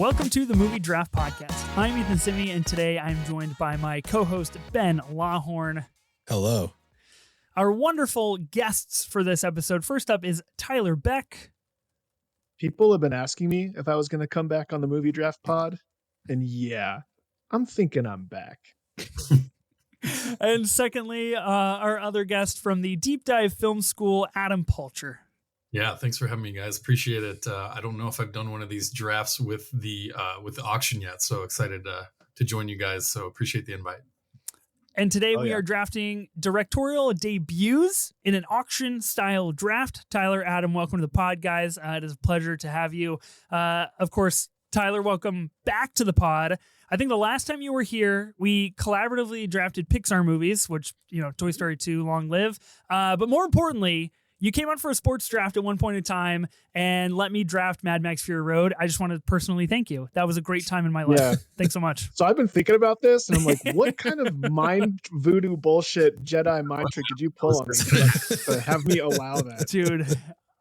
Welcome to the Movie Draft Podcast. I'm Ethan Simi, and today I'm joined by my co-host, Ben Lawhorn. Hello. Our wonderful guests for this episode. First up is Tyler Beck. People have been asking me if I was going to come back on the Movie Draft Pod, and yeah, I'm thinking I'm back. And secondly, our other guest from the Deep Dive Film School, Adam Palcher. Yeah, thanks for having me, guys. Appreciate it. I don't know if I've done one of these drafts with the auction yet, so excited to join you guys. So appreciate the invite. And today we are drafting directorial debuts in an auction-style draft. Tyler, Adam, welcome to the pod, guys. It is a pleasure to have you. Of course, Tyler, welcome back to the pod. I think the last time you were here, we collaboratively drafted Pixar movies, which, Toy Story 2, Long Live. But more importantly, you came on for a sports draft at one point in time and let me draft Mad Max Fury Road. I just want to personally thank you. That was a great time in my life. Yeah. Thanks so much. So I've been thinking about this, and I'm like, what kind of mind voodoo bullshit Jedi mind trick did you pull on me to have me allow that? Dude,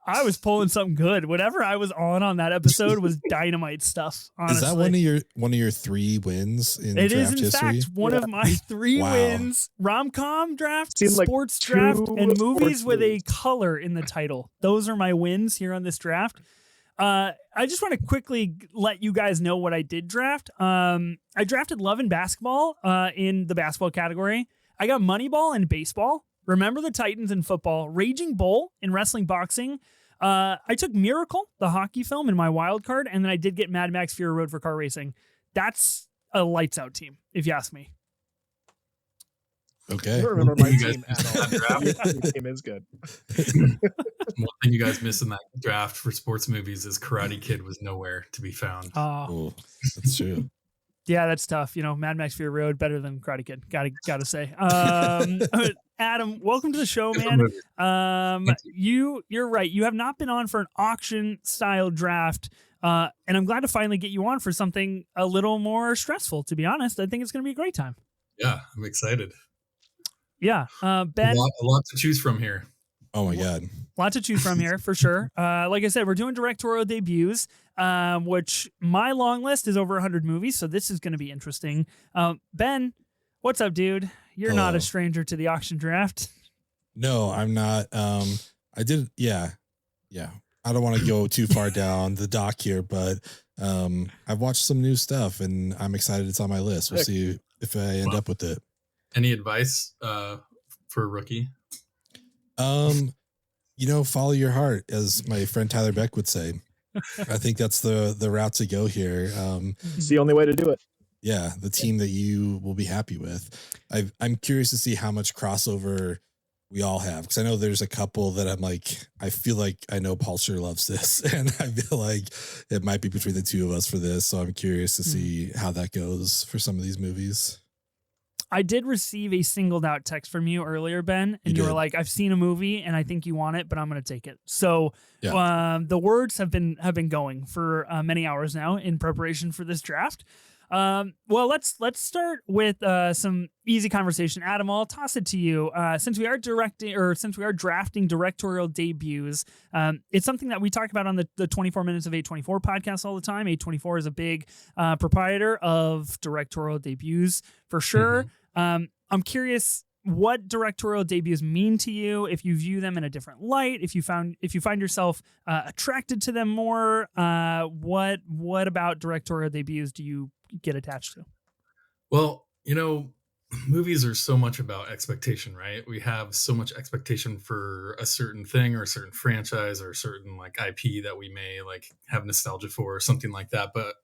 I was pulling something good. Whatever I was on that episode was dynamite stuff, honestly. Is that one of your 3 wins in it draft is, in history? fact, one of my 3 wins. Rom-com draft, sports draft, and movies with a color in the title. Those are my wins here on this draft. I just want to quickly let you guys know what I did draft. I drafted Love and Basketball in the basketball category. I got Moneyball in baseball. Remember the Titans in football, Raging Bull in wrestling, boxing. I took Miracle, the hockey film, in my wild card, and then I did get Mad Max Fury Road for car racing. That's a lights out team, if you ask me. Okay. I don't remember my team at all. Your team is good. One thing you guys missed in that draft for sports movies is Karate Kid was nowhere to be found. Oh, that's true. Yeah, that's tough. Mad Max Fury Road better than Karate Kid. Gotta say. Adam, welcome to the show, man. You're right. You have not been on for an auction style draft, and I'm glad to finally get you on for something a little more stressful. To be honest, I think it's going to be a great time. Yeah, I'm excited. Yeah, Ben, a lot to choose from here. Oh my God. Lot to choose from here for sure. Like I said, we're doing directorial debuts, which my long list is over 100 movies. So this is going to be interesting. Ben, what's up, dude? You're not a stranger to the auction draft. No, I'm not. Yeah. I don't want to go too far down the dock here, but I've watched some new stuff and I'm excited it's on my list. We'll see if I end up with it. Any advice for a rookie? Follow your heart, as my friend Tyler Beck would say. I think that's the route to go here. It's the only way to do it. Yeah, the team that you will be happy with. I'm curious to see how much crossover we all have, because I know there's a couple that I'm like, I feel like I know Palcher loves this, and I feel like it might be between the two of us for this. So I'm curious to see how that goes for some of these movies. I did receive a singled out text from you earlier, Ben, and you were like, I've seen a movie and I think you want it, but I'm going to take it. So the words have been going for many hours now in preparation for this draft. Well, let's start with some easy conversation. Adam, I'll toss it to you. Since we are drafting directorial debuts, it's something that we talk about on the 24 Minutes of A24 podcast all the time. A24 is a big proprietor of directorial debuts for sure. I'm curious what directorial debuts mean to you, if you view them in a different light, if you find yourself attracted to them more. What about directorial debuts do you get attached to? Well, movies are so much about expectation, right? We have so much expectation for a certain thing or a certain franchise or a certain IP that we may have nostalgia for or something like that. But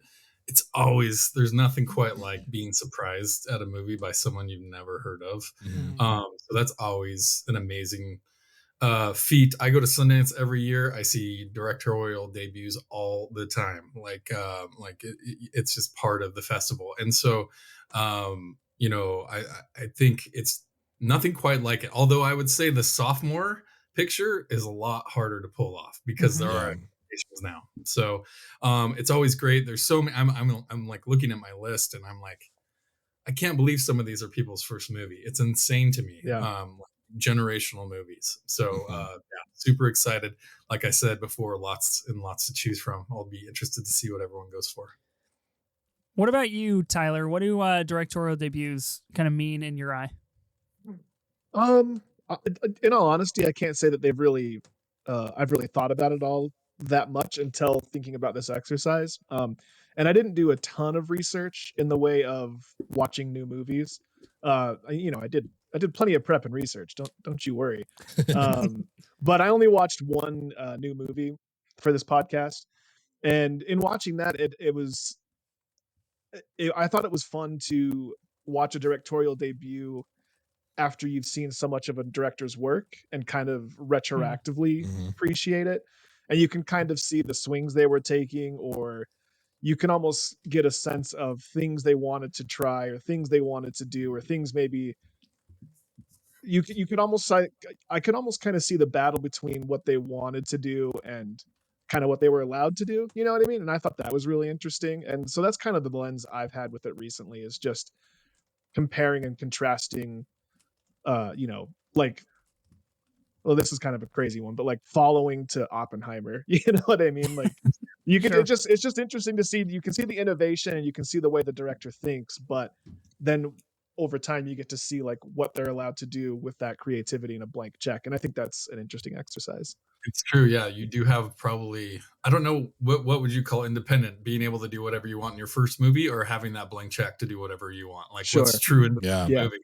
it's always, there's nothing quite like being surprised at a movie by someone you've never heard of. So that's always an amazing feat. I go to Sundance every year. I see directorial debuts all the time. It's just part of the festival. And so, I think it's nothing quite like it. Although I would say the sophomore picture is a lot harder to pull off because there are now. So it's always great. There's so many. I'm looking at my list and I'm like, I can't believe some of these are people's first movie. It's insane to me. Generational movies. So super excited. Like I said before, lots and lots to choose from. I'll be interested to see what everyone goes for. What about you, Tyler? What do directorial debuts kind of mean in your eye? In all honesty, I can't say that I've really thought about it all that much until thinking about this exercise. And I didn't do a ton of research in the way of watching new movies. I did plenty of prep and research. Don't you worry. But I only watched one new movie for this podcast, and in watching that, I thought it was fun to watch a directorial debut after you've seen so much of a director's work and kind of retroactively appreciate it. And you can kind of see the swings they were taking, or you can almost get a sense of things they wanted to try or things they wanted to do, or things maybe you could almost, I could almost kind of see the battle between what they wanted to do and kind of what they were allowed to do. You know what I mean? And I thought that was really interesting. And so that's kind of the lens I've had with it recently, is just comparing and contrasting, like, well, this is kind of a crazy one, but like following to Oppenheimer, you know what I mean? Like, you can, Sure. it's just interesting to see, you can see the innovation and you can see the way the director thinks, but then over time you get to see like what they're allowed to do with that creativity in a blank check. And I think that's an interesting exercise. It's true. Yeah. You do have probably, I don't know, what would you call independent? Being able to do whatever you want in your first movie, or having that blank check to do whatever you want? Like, Sure. what's true in the movie?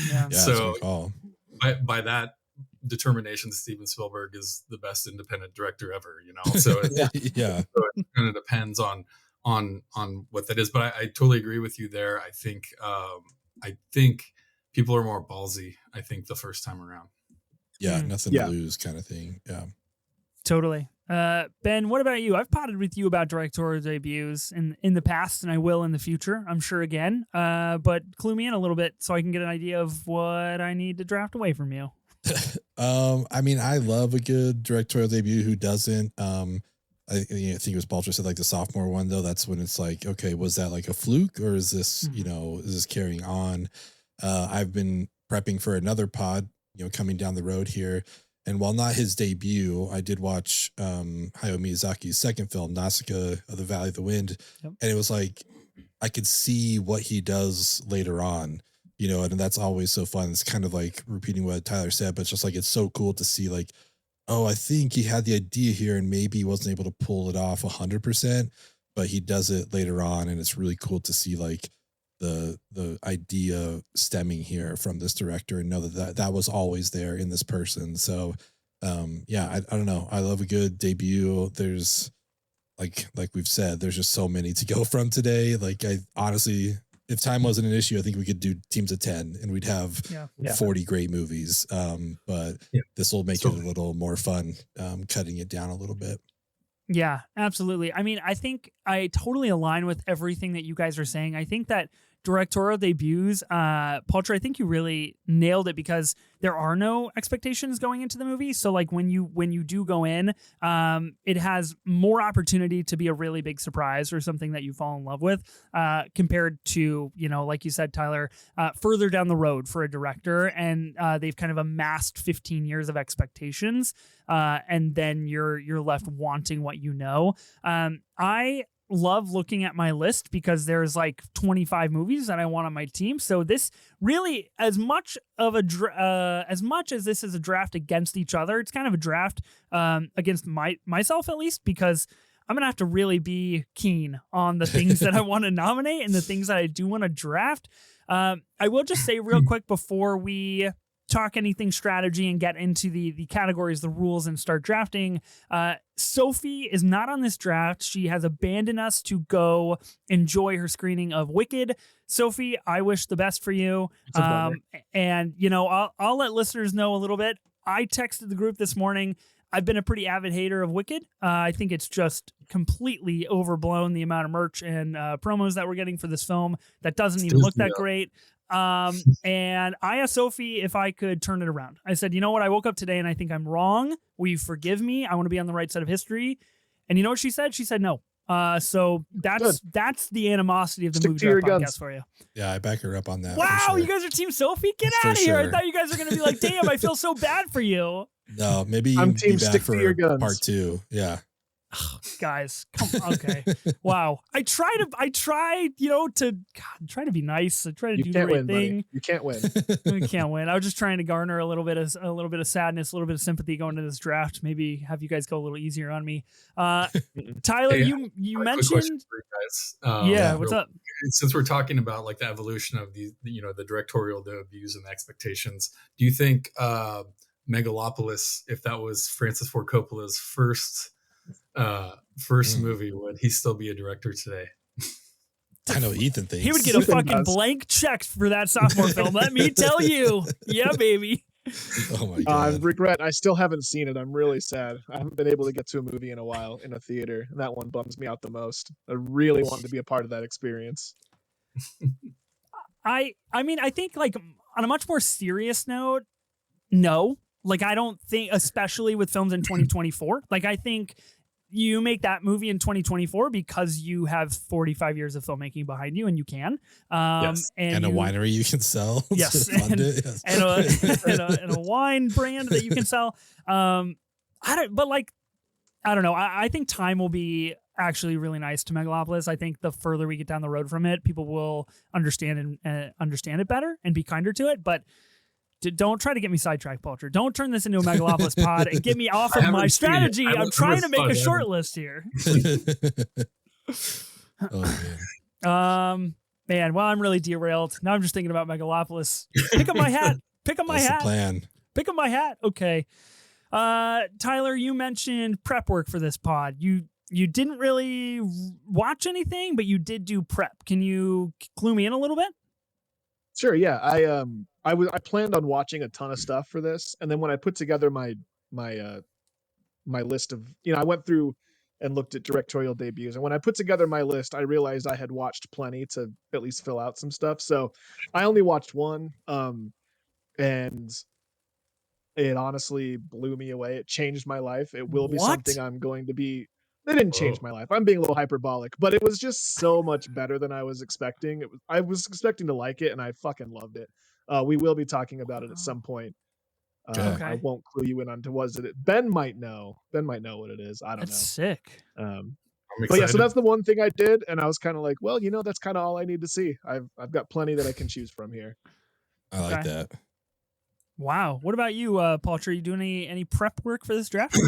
Yeah. So by that determination, Steven Spielberg is the best independent director ever, so so it kind of depends on what that is. But I totally agree with you there. I think people are more ballsy, I think, the first time around. Nothing to lose kind of thing. Totally. Ben, what about you? I've potted with you about directorial debuts in the past, and I will in the future, I'm sure, again. But clue me in a little bit so I can get an idea of what I need to draft away from you. I mean, I love a good directorial debut. Who doesn't? I think it was Palcher said, like, the sophomore one, though. That's when it's like, okay, was that like a fluke, or is this, is this carrying on? I've been prepping for another pod, coming down the road here. And while not his debut, I did watch Hayao Miyazaki's second film, Nausicaa of the Valley of the Wind. Yep. And it was like, I could see what he does later on, and that's always so fun. It's kind of like repeating what Tyler said, but it's just like, it's so cool to see, like, oh, I think he had the idea here and maybe he wasn't able to pull it off 100%, but he does it later on. And it's really cool to see, like, the idea stemming here from this director, and know that was always there in this person. So I don't know. I love a good debut. There's like we've said, there's just so many to go from today. Like, I honestly, if time wasn't an issue, I think we could do teams of 10 and we'd have 40 great movies. But this will make it a little more fun, cutting it down a little bit. Yeah, absolutely. I mean, I think I totally align with everything that you guys are saying. I think that directorial debuts, Palcher, I think you really nailed it, because there are no expectations going into the movie. So like when you do go in, it has more opportunity to be a really big surprise or something that you fall in love with, compared to, like you said, Tyler, further down the road for a director, and they've kind of amassed 15 years of expectations, and then you're left wanting what I love looking at my list, because there's like 25 movies that I want on my team. So this really, as much as this is a draft against each other, it's kind of a draft against myself, at least, because I'm gonna have to really be keen on the things that I want to nominate and the things that I do want to draft. I will just say real quick before we talk anything strategy and get into the categories, the rules, and start drafting. Sophie is not on this draft. She has abandoned us to go enjoy her screening of Wicked. Sophie, I wish the best for you. And I'll let listeners know a little bit. I texted the group this morning. I've been a pretty avid hater of Wicked. I think it's just completely overblown, the amount of merch and promos that we're getting for this film that doesn't even look that great. And I asked Sophie if I could turn it around. I said, you know what? I woke up today and I think I'm wrong. Will you forgive me? I want to be on the right side of history. And you know what she said? She said no. So that's the animosity of the Movie Draft podcast for you. Yeah, I back her up on that. Wow, sure. You guys are Team Sophie? Get out of here. I thought you guys were going to be like, damn, I feel so bad for you. No, maybe I'm Team be back Stick for to Your Guns. part 2. Yeah. Guys, come on. Okay. Wow. I try, to try to be nice. I try to do the right thing. Buddy. You can't win. I can't win. I was just trying to garner a little bit of sadness, a little bit of sympathy going into this draft. Maybe have you guys go a little easier on me. Tyler, Hey, you mentioned. For you guys. What's up? Since we're talking about like the evolution of the directorial debuts and the expectations, do you think Megalopolis, if that was Francis Ford Coppola's first movie, would he still be a director today? I know Ethan thinks he would get a fucking blank check for that sophomore film. Let me tell you. Yeah, baby. Oh my God. I regret I still haven't seen it. I'm really sad. I haven't been able to get to a movie in a while in a theater, and that one bums me out the most. I really wanted to be a part of that experience. I mean, I think like on a much more serious note, no. Like I don't think, especially with films in 2024, like I think you make that movie in 2024 because you have 45 years of filmmaking behind you and you can. Yes. And a winery you can sell. Yes. And a wine brand that you can sell. I don't know. I think time will be actually really nice to Megalopolis. I think the further we get down the road from it, people will understand it better and be kinder to it. But don't try to get me sidetracked, Palcher. Don't turn this into a Megalopolis pod and get me off of my strategy. I'm trying to make a short list here. Oh, man, well, I'm really derailed. Now I'm just thinking about Megalopolis. Pick up my hat. Pick up my hat. The plan. Pick up my hat. Okay. Tyler, you mentioned prep work for this pod. You didn't really watch anything, but you did do prep. Can you clue me in a little bit? Sure. Yeah. I planned on watching a ton of stuff for this, and then when I put together my list of, I went through and looked at directorial debuts, and when I put together my list, I realized I had watched plenty to at least fill out some stuff. So I only watched one, and it honestly blew me away. It changed my life. It will be something I'm going to be. It didn't change my life. I'm being a little hyperbolic, but it was just so much better than I was expecting. I was expecting to like it, and I fucking loved it. We will be talking about it at some point. Okay. I won't clue you in on to was it. Ben might know. Ben might know what it is. I don't know. That's sick. I'm But excited. yeah, so that's the one thing I did, and I was kind of like, well, that's kind of all I need to see. I've got plenty that I can choose from here. I like that. Wow. What about you, Palcher? Are you doing any prep work for this draft?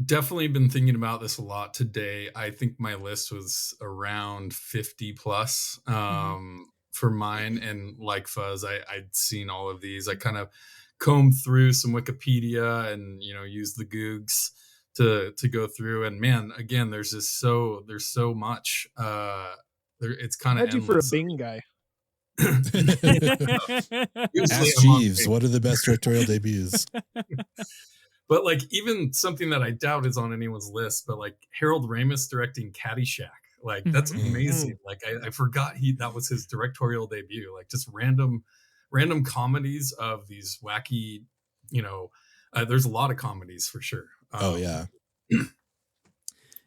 Definitely been thinking about this a lot today. I think my list was around 50 plus for mine. And like Fuzz, I'd seen all of these. I kind of combed through some Wikipedia and, used the Googs to go through. And man, again, there's so much. It's kind of endless. For a Bing guy. Ask Jeeves, what are the best directorial debuts? But like even something that I doubt is on anyone's list, but like Harold Ramis directing Caddyshack, like that's amazing. Like I forgot that was his directorial debut. Like just random comedies of these wacky, there's a lot of comedies for sure. Oh yeah.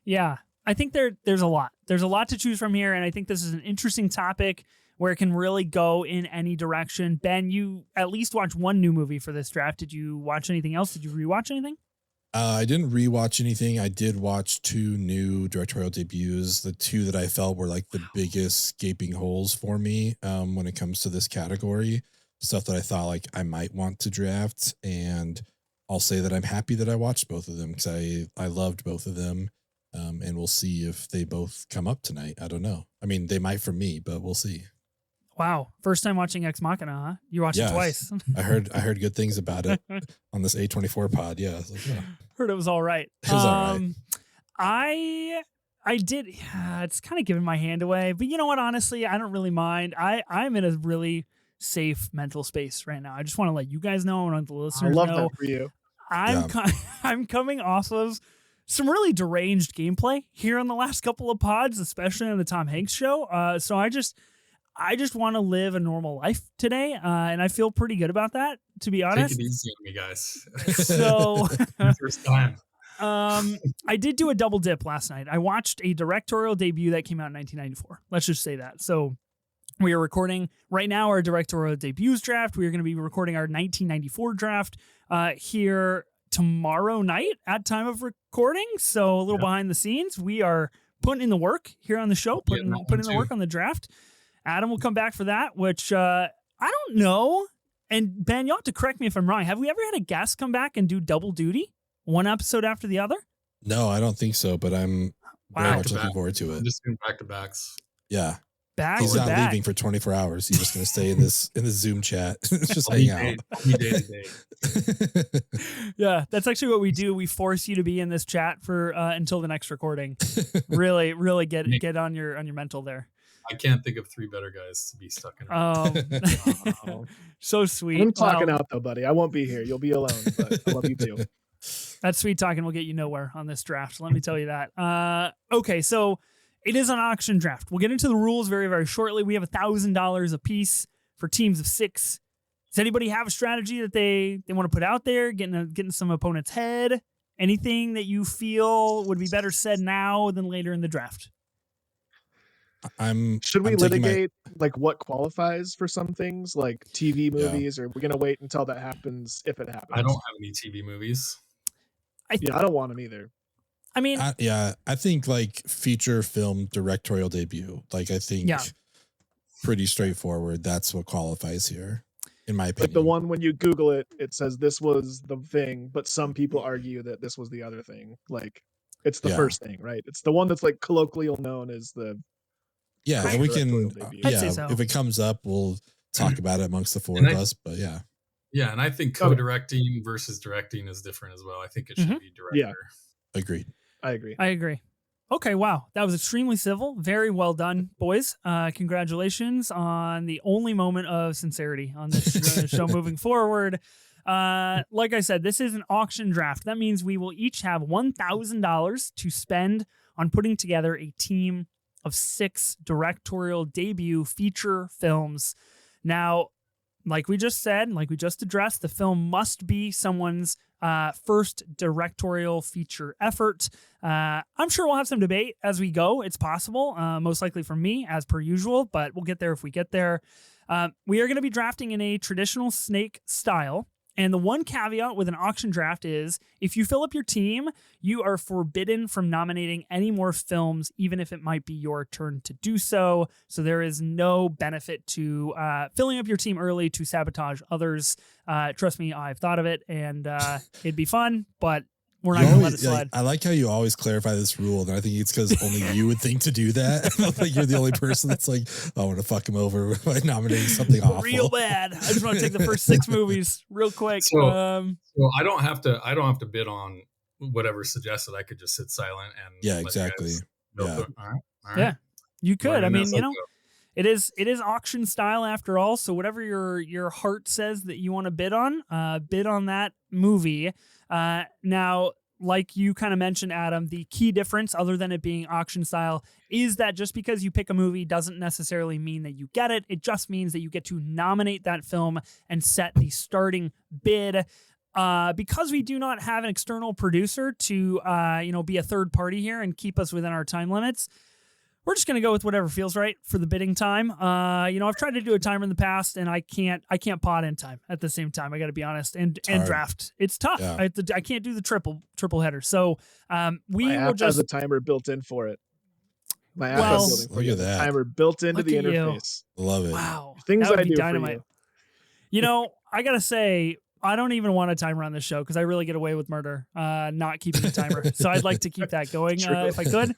Yeah, I think there's a lot. There's a lot to choose from here, and I think this is an interesting topic where it can really go in any direction. Ben, you at least watched one new movie for this draft. Did you watch anything else? Did you rewatch anything? I didn't rewatch anything. I did watch 2 new directorial debuts. The 2 that I felt were like the biggest gaping holes for me when it comes to this category. Stuff that I thought like I might want to draft. And I'll say that I'm happy that I watched both of them because I loved both of them. And we'll see if they both come up tonight. I don't know. I mean, they might for me, but we'll see. Wow. First time watching Ex Machina, huh? You watched it twice. I heard good things about it on this A24 pod. Yeah. I was like, heard it was all right. It was all right. I did. It's kind of giving my hand away, but you know what? Honestly, I don't really mind. I'm in a really safe mental space right now. I just want to let you guys know and let the listeners know. I love that for you. I'm coming off of some really deranged gameplay here on the last couple of pods, especially on the Tom Hanks show. So I just want to live a normal life today, and I feel pretty good about that, to be honest. Take it easy on me, guys. So, first time. I did do a double dip last night. I watched a directorial debut that came out in 1994. Let's just say that. So we are recording right now our directorial debuts draft. We are going to be recording our 1994 draft here tomorrow night at time of recording. So a little behind the scenes. We are putting in the work here on the show, putting in the work on the draft. Adam will come back for that, which I don't know. And Ben, you'll have to correct me if I'm wrong. Have we ever had a guest come back and do double duty, one episode after the other? No, I don't think so, but I'm very much looking forward to it. I'm just doing back-to-backs. Yeah. Back He's to not back. leaving for 24 hours. He's just going to stay in the Zoom chat. Just hang out. Yeah, that's actually what we do. We force you to be in this chat for until the next recording. Really get on your mental there. I can't think of 3 better guys to be stuck in. So sweet. I'm talking out though, buddy. I won't be here. You'll be alone, but I love you too. That sweet talking will get you nowhere on this draft. Let me tell you that. Okay, so it is an auction draft. We'll get into the rules very, very shortly. We have $1,000 a piece for teams of 6. Does anybody have a strategy that they want to put out there, getting some opponent's head? Anything that you feel would be better said now than later in the draft? Should we litigate like what qualifies for some things like TV movies, or are we going to wait until that happens if it happens? I don't have any TV movies. I don't want them either. I mean, I think like feature film directorial debut. Like I think pretty straightforward. That's what qualifies here, in my opinion. Like the one when you Google it, it says this was the thing, but some people argue that this was the other thing. Like it's the first thing, right? It's the one that's like colloquially known as the. Yeah, and we can. I'd say so. If it comes up, we'll talk about it amongst the 4 of us. But yeah. Yeah, and I think co-directing versus directing is different as well. I think it should be director. Yeah, agreed. I agree. Okay, wow. That was extremely civil. Very well done, boys. Congratulations on the only moment of sincerity on this show moving forward. Like I said, this is an auction draft. That means we will each have $1,000 to spend on putting together a team of 6 directorial debut feature films. Now, like we just said, like we just addressed, the film must be someone's first directorial feature effort. I'm sure we'll have some debate as we go. It's possible, most likely from me, as per usual, but we'll get there if we get there. We are going to be drafting in a traditional snake style. And the one caveat with an auction draft is if you fill up your team, you are forbidden from nominating any more films, even if it might be your turn to do so. So there is no benefit to filling up your team early to sabotage others. Trust me, I've thought of it, and it'd be fun, but we're not going to let it slide. I like how you always clarify this rule, and I think it's because only you would think to do that. Like you're the only person that's like, I want to fuck him over by nominating something awful. Real bad. I just want to take the first 6 movies real quick. So I don't have to bid on whatever's suggested. I could just sit silent and exactly. All right. Yeah, you could. I mean, it is auction style after all. So whatever your heart says that you want to bid on that movie. Now, like you kind of mentioned, Adam, the key difference, other than it being auction style, is that just because you pick a movie doesn't necessarily mean that you get it. It just means that you get to nominate that film and set the starting bid. Because we do not have an external producer to be a third party here and keep us within our time limits, we're just going to go with whatever feels right for the bidding time. I've tried to do a timer in the past, and I can't pod in time at the same time. I got to be honest, and draft. It's tough. Yeah. I can't do the triple header. So we My will app just has a timer built in for it. My app has look at that timer built into the interface. Love it. Wow, things that would I be do dynamite. For you. I gotta say, I don't even want a timer on this show because I really get away with murder, not keeping a timer. So I'd like to keep that going if I could.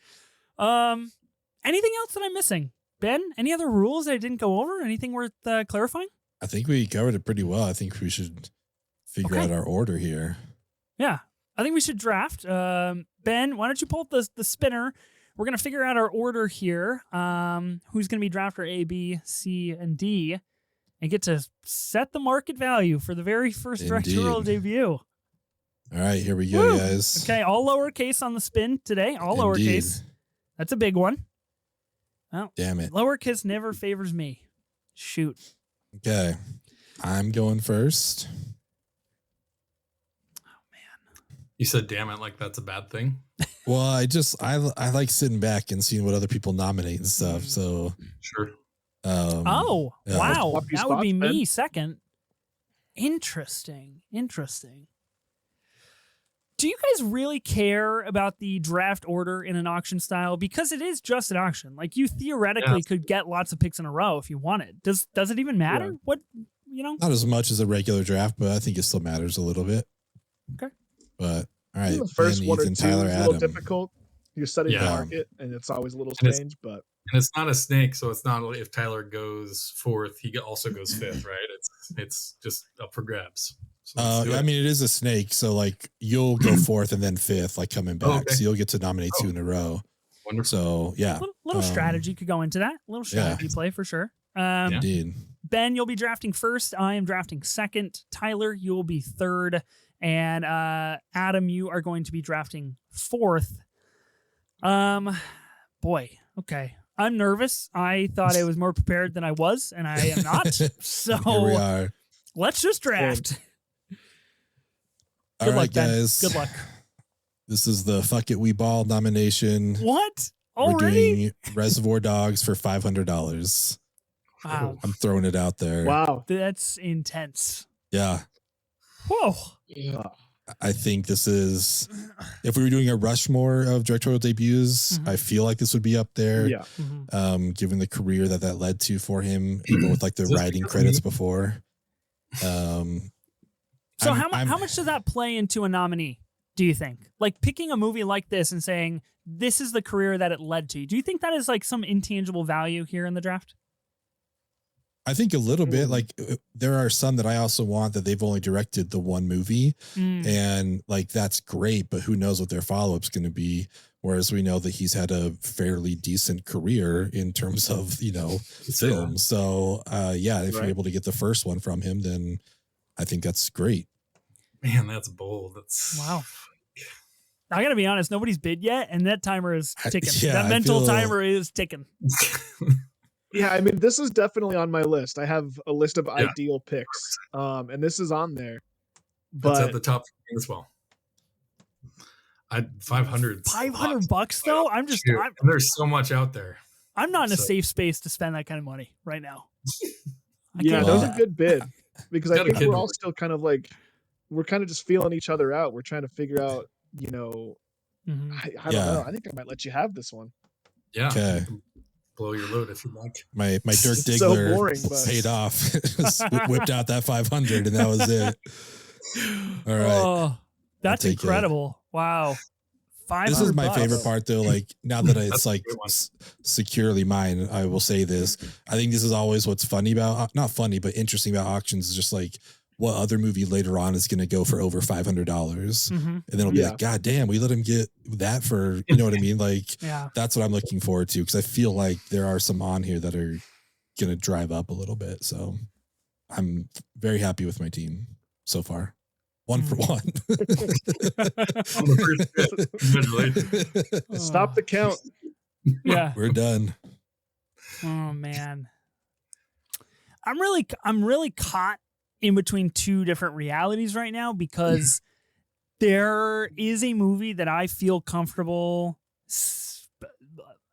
Anything else that I'm missing? Ben, any other rules that I didn't go over? Anything worth clarifying? I think we covered it pretty well. I think we should figure out our order here. Yeah, I think we should draft. Ben, why don't you pull up the spinner? We're going to figure out our order here. Who's going to be drafter A, B, C, and D, and get to set the market value for the very first directorial debut. All right, here we go, guys. Okay, all lowercase on the spin today. All lowercase. That's a big one. Oh, damn it. Lowercase never favors me. Shoot. Okay. I'm going first. Oh, man. You said damn it like that's a bad thing? Well, I like sitting back and seeing what other people nominate and stuff. So sure. Wow. That would be me Ben. second. Interesting. Do you guys really care about the draft order in an auction style? Because it is just an auction. Like, you theoretically could get lots of picks in a row if you wanted. Does it even matter? Yeah. What, you know? Not as much as a regular draft, but I think it still matters a little bit. Okay. But all right, The first Ben, one or Ethan, two Tyler, is a little Adam. difficult. You're setting the Yeah. market, and it's always a little And it's- strange, but And it's not a snake, so it's not like if Tyler goes fourth, he also goes fifth, right? It's just up for grabs. So let's do I it. mean, it is a snake, so like you'll go fourth and then fifth, like coming back. okay. So you'll get to nominate 2 in a row. Wonderful. So yeah, Little strategy could go into that. A little strategy play for sure. indeed. Ben, you'll be drafting first. I am drafting second. Tyler, you will be third. And Adam, you are going to be drafting fourth. Boy, okay. I'm nervous. I thought I was more prepared than I was, and I am not. Here we So are. let's just draft. All Good right, luck, Ben. guys. Good luck. This is the Fuck It We Ball nomination. What? We're Already? doing Reservoir Dogs for $500. Wow. I'm throwing it out there. wow. That's intense. Yeah. Whoa. I think this is, if we were doing a Rushmore of directorial debuts, Mhm. I feel like this would be up there. Yeah. Mhm. Given the career that led to for him, even with like the Is this writing because credits he- before. So how much does that play into a nominee, do you think? Like, picking a movie like this and saying, this is the career that it led to. Do you think that is like some intangible value here in the draft? I think a little bit. Mm. Like, there are some that I also want that they've only directed the one movie, and like that's great, but who knows what their follow-up's going to be. Whereas we know that he's had a fairly decent career in terms of, film. So if you're Right. able to get the first one from him, then I think that's great. Man, that's bold. That's Wow. I got to be honest, nobody's bid yet, and that timer is ticking. Yeah, that I mental feel- timer is ticking. Yeah, I mean, this is definitely on my list. I have a list of ideal picks, and this is on there. That's at But the top as well. 500. $500 though? I'm There's so much out there. I'm not in a So- safe space to spend that kind of money right now. I yeah, can't that was do a that. good bid because I Got a think kid we're all to- still kind of like, we're kind of just feeling each other out. We're trying to figure out, Mhm. I don't know. I think I might let you have this one. Yeah. Okay. you can Blow your load if you like. My Dirk It's so Diggler boring, but- paid off. Whipped out that 500 and that was it. All right. Oh, that's take it. incredible. Wow. $500. This is my favorite part though. Like, now that it's That's a like good one. securely mine, I will say this. I think this is always what's funny about, not funny, but interesting about auctions is just like what other movie later on is going to go for over $500. Mhm. And then it'll be Yeah. like, God damn, we let him get that for, you know what I mean? Like, Yeah. that's what I'm looking forward to. Cause I feel like there are some on here that are going to drive up a little bit. So I'm very happy with my team so far. 1 for 1. On the first bit. Congratulations. Stop the count. Yeah. We're done. Oh man. I'm really caught in between two different realities right now because there is a movie that I feel comfortable,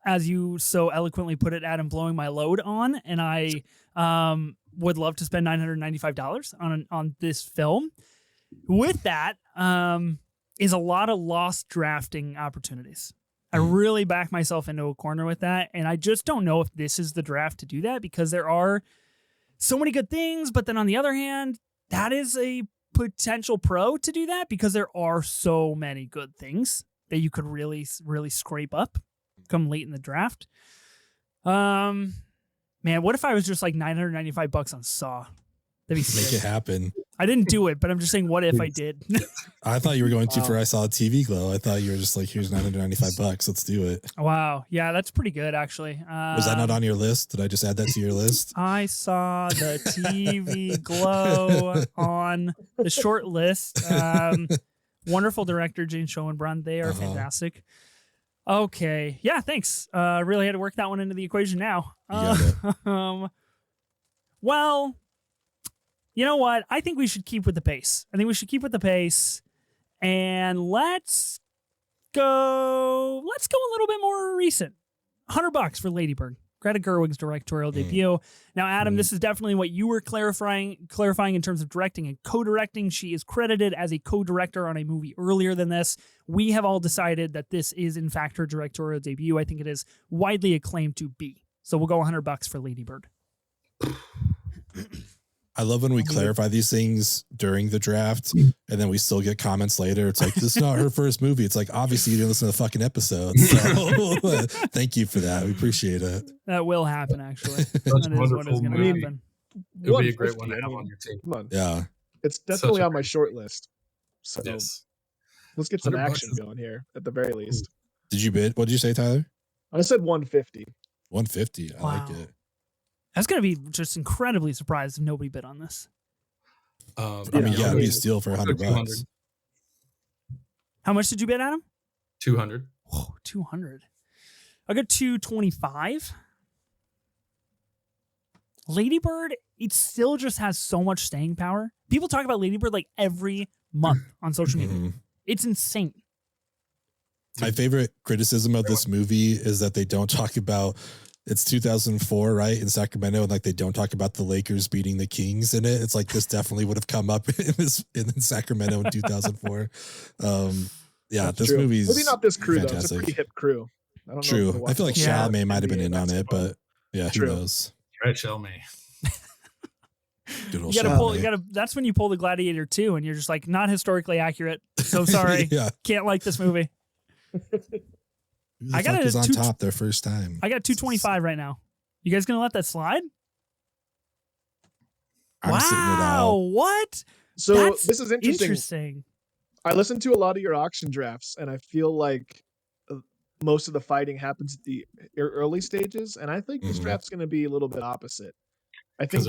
as you so eloquently put it, Adam, blowing my load on, and I would love to spend $995 on this film. With that is a lot of lost drafting opportunities. I really back myself into a corner with that, and I just don't know if this is the draft to do that because there are so many good things, but then on the other hand, that is a potential pro to do that because there are so many good things that you could really, really scrape up come late in the draft. Man, what if I was just like $995 on Saw? That'd be Make sick. it happen. I didn't do it, but I'm just saying, what if I did? I thought you were going to Wow. for I saw a TV glow. I thought you were just like, here's $995. Let's do it. Wow. Yeah, that's pretty good, actually. Was that not on your list? Did I just add that to your list? I saw the TV glow on the short list. Wonderful director, Jane Schoenbrunn. They are Uh-huh. fantastic. Okay. Yeah, thanks. Really had to work that one into the equation now. You Well, you know what? I think we should keep with the pace. And let's go a little bit more recent. $100 for Ladybird. Greta Gerwig's directorial debut. Now, Adam, this is definitely what you were clarifying in terms of directing and co-directing. She is credited as a co-director on a movie earlier than this. We have all decided that this is, in fact, her directorial debut. I think it is widely acclaimed to be. So we'll go $100 for Lady Bird. I love when we clarify these things during the draft and then we still get comments later. It's like, this is not her first movie. It's like, obviously you didn't listen to the fucking episode. So thank you for that. We appreciate it. That will happen, actually. Such That a is what is going to happen. It would be a great one to have on your team. Come on. Yeah. It's definitely on my short list. So Yes. let's get some action going here at the very least. Did you bid? What did you say, Tyler? I said 150. 150. I like it. I was going to be just incredibly surprised if nobody bid on this. I mean, it'd be a steal for $100. How much did you bid, Adam? 200. Whoa, 200. I got 225. Lady Bird, it still just has so much staying power. People talk about Lady Bird like every month on social media. It's insane. My favorite criticism of this movie is that they don't talk about, it's 2004, right, in Sacramento, and like they don't talk about the Lakers beating the Kings in it. It's like this definitely would have come up in Sacramento in 2004. This movie's maybe not this crew fantastic. though. It's a pretty hip crew. I don't True. know I feel like Chalamet might have been in on it, but yeah, True. who knows? Right, Chalamet. You gotta pull. That's when you pull the Gladiator 2, and you're just like, not historically accurate. So sorry. Can't like this movie. I got it on top their first time. I got 225 right now. You guys gonna let that slide? I'm sitting it out. What? So That's this is interesting. I listened to a lot of your auction drafts, and I feel like most of the fighting happens at the early stages, and I think this draft's going to be a little bit opposite. I think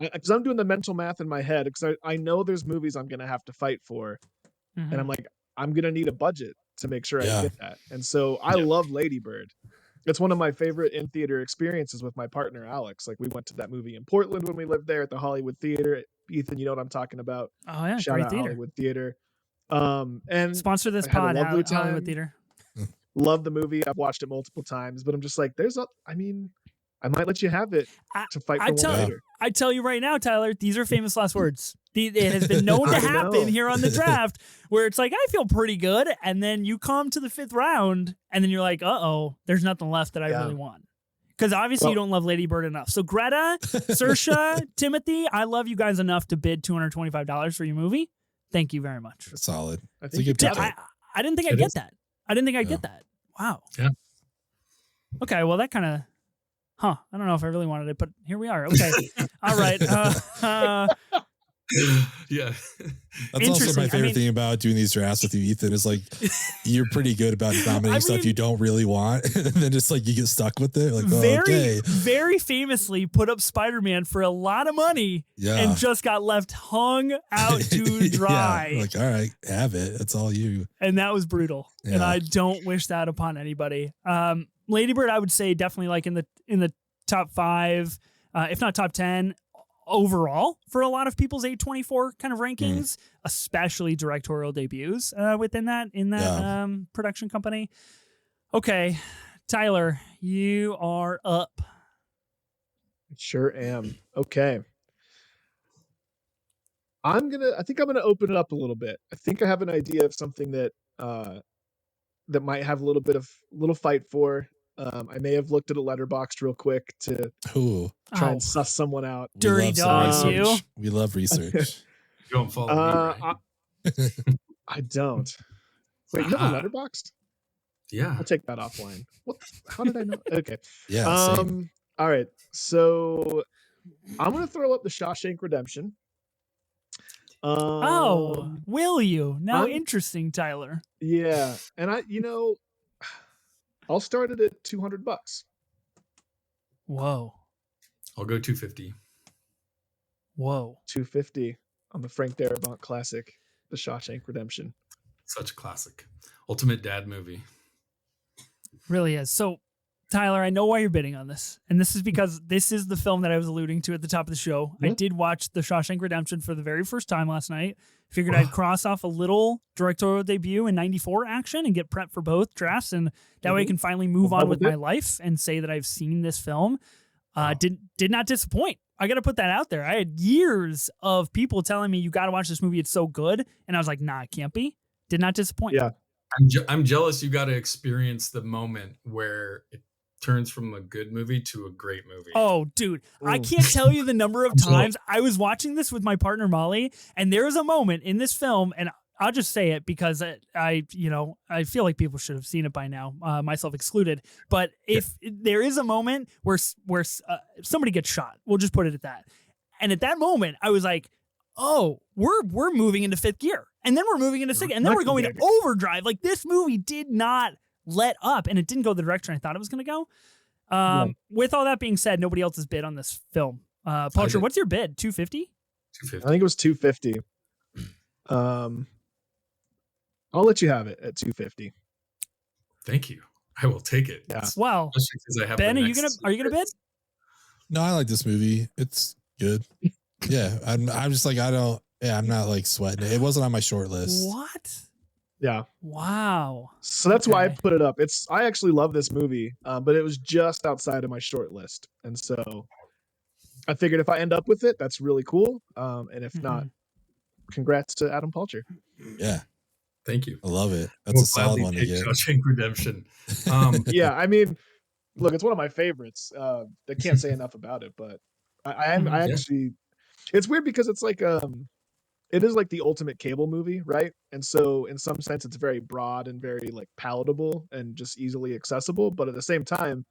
because I'm doing the mental math in my head, because I know there's movies I'm going to have to fight for, and I'm like, I'm going to need a budget to make sure I get that. And so I love Lady Bird. It's one of my favorite in-theater experiences with my partner, Alex. Like, we went to that movie in Portland when we lived there at the Hollywood Theater. Ethan, you know what I'm talking about. Oh, yeah. Shout Great out theater. Hollywood Theater. And sponsor this I had a pod, lovely Hollywood time. Theater. Love the movie. I've watched it multiple times, but I'm just like, I might let you have it to fight for one later. I tell you right now, Tyler, these are famous last words. It has been known to happen here on the draft, where it's like, I feel pretty good, and then you come to the 5th round, and then you're like, uh-oh, there's nothing left that I really want. Because obviously you don't love Lady Bird enough. So Greta, Saoirse, Timothy, I love you guys enough to bid $225 for your movie. Thank you very much. Solid. I didn't think I'd get that. I didn't think I'd get that. Wow. Yeah. Okay, well, that kind of... I don't know if I really wanted it, but here we are. Okay. All right. Yeah. That's also my favorite thing about doing these drafts with you, Ethan, is like, you're pretty good about nominating stuff you don't really want. And then just like you get stuck with it. Like, very famously put up Spider-Man for a lot of money and just got left hung out to dry. Like, all right, have it. That's all you. And that was brutal. Yeah. And I don't wish that upon anybody. Lady Bird, I would say definitely like in the top 5, if not top 10 overall for a lot of people's A24 kind of rankings, especially directorial debuts within that production company. Okay, Tyler, you are up. Sure am. Okay. I think I'm gonna open it up a little bit. I think I have an idea of something that that might have a little fight for. I may have looked at a letterbox real quick to try and suss someone out. Dirty dog, you. We love research. You don't follow me, right? I don't. Wait, you have a letterbox? Yeah. I'll take that offline. How did I know? Okay. Yeah. Same. All right. So I'm gonna throw up the Shawshank Redemption. Will you? Now, interesting, Tyler. Yeah, and I'll start it at $200. Whoa. I'll go 250. Whoa. 250 on the Frank Darabont classic, The Shawshank Redemption. Such a classic. Ultimate dad movie. Really is. So Tyler, I know why you're bidding on this. And this is because this is the film that I was alluding to at the top of the show. I did watch The Shawshank Redemption for the very first time last night. Figured I'd cross off a little directorial debut in 94 action and get prepped for both drafts. And that way I can finally move on with my life and say that I've seen this film. Did not disappoint. I got to put that out there. I had years of people telling me, you got to watch this movie. It's so good. And I was like, nah, it can't be. Did not disappoint. Yeah. I'm jealous you got to experience the moment where it turns from a good movie to a great movie. Oh, dude, I can't tell you the number of times I was watching this with my partner Molly, and there was a moment in this film, and I'll just say it because I feel like people should have seen it by now, myself excluded. But if there is a moment where somebody gets shot, we'll just put it at that. And at that moment, I was like, oh, we're moving into fifth gear, and then we're moving into second, and then we're going to overdrive. Like, this movie did not let up, and it didn't go the direction I thought it was going to go. With all that being said, nobody else has bid on this film. Palcher, what's your bid? 250? 250. I think it was 250. I'll let you have it at 250. Thank you. I will take it. Yeah. Wow. Ben, are you gonna bid? No, I like this movie. It's good. Yeah, I'm just like I'm not like sweating it. It wasn't on my short list. What? Yeah. Wow. So that's why I put it up. I actually love this movie, but it was just outside of my short list. And so I figured if I end up with it, that's really cool. And if not, congrats to Adam Palcher. Yeah. Thank you. I love it. That's a solid one to get. Shawshank Redemption. Yeah, I mean, look, it's one of my favorites. I can't say enough about it, but I actually, it's weird because it's like, it is like the ultimate cable movie, right? And so in some sense, it's very broad and very like palatable and just easily accessible. But at the same time,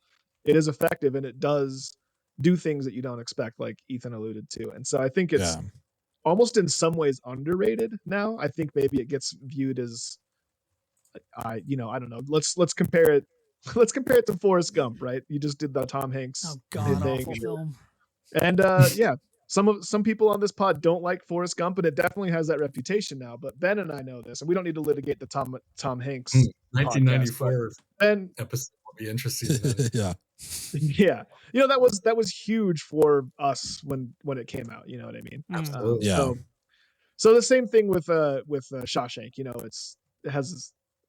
it is effective and it does do things that you don't expect, like Ethan alluded to. And so I think it's almost in some ways underrated now. I think maybe it gets viewed as, I don't know. Let's compare it. Let's compare it to Forrest Gump, right? You just did the Tom Hanks awful film. And some people on this pod don't like Forrest Gump, and it definitely has that reputation now. But Ben and I know this, and we don't need to litigate the Tom Hanks 1994 and episode will be interesting. Yeah. That was huge for us when it came out. You know what I mean? Absolutely. So the same thing with Shawshank.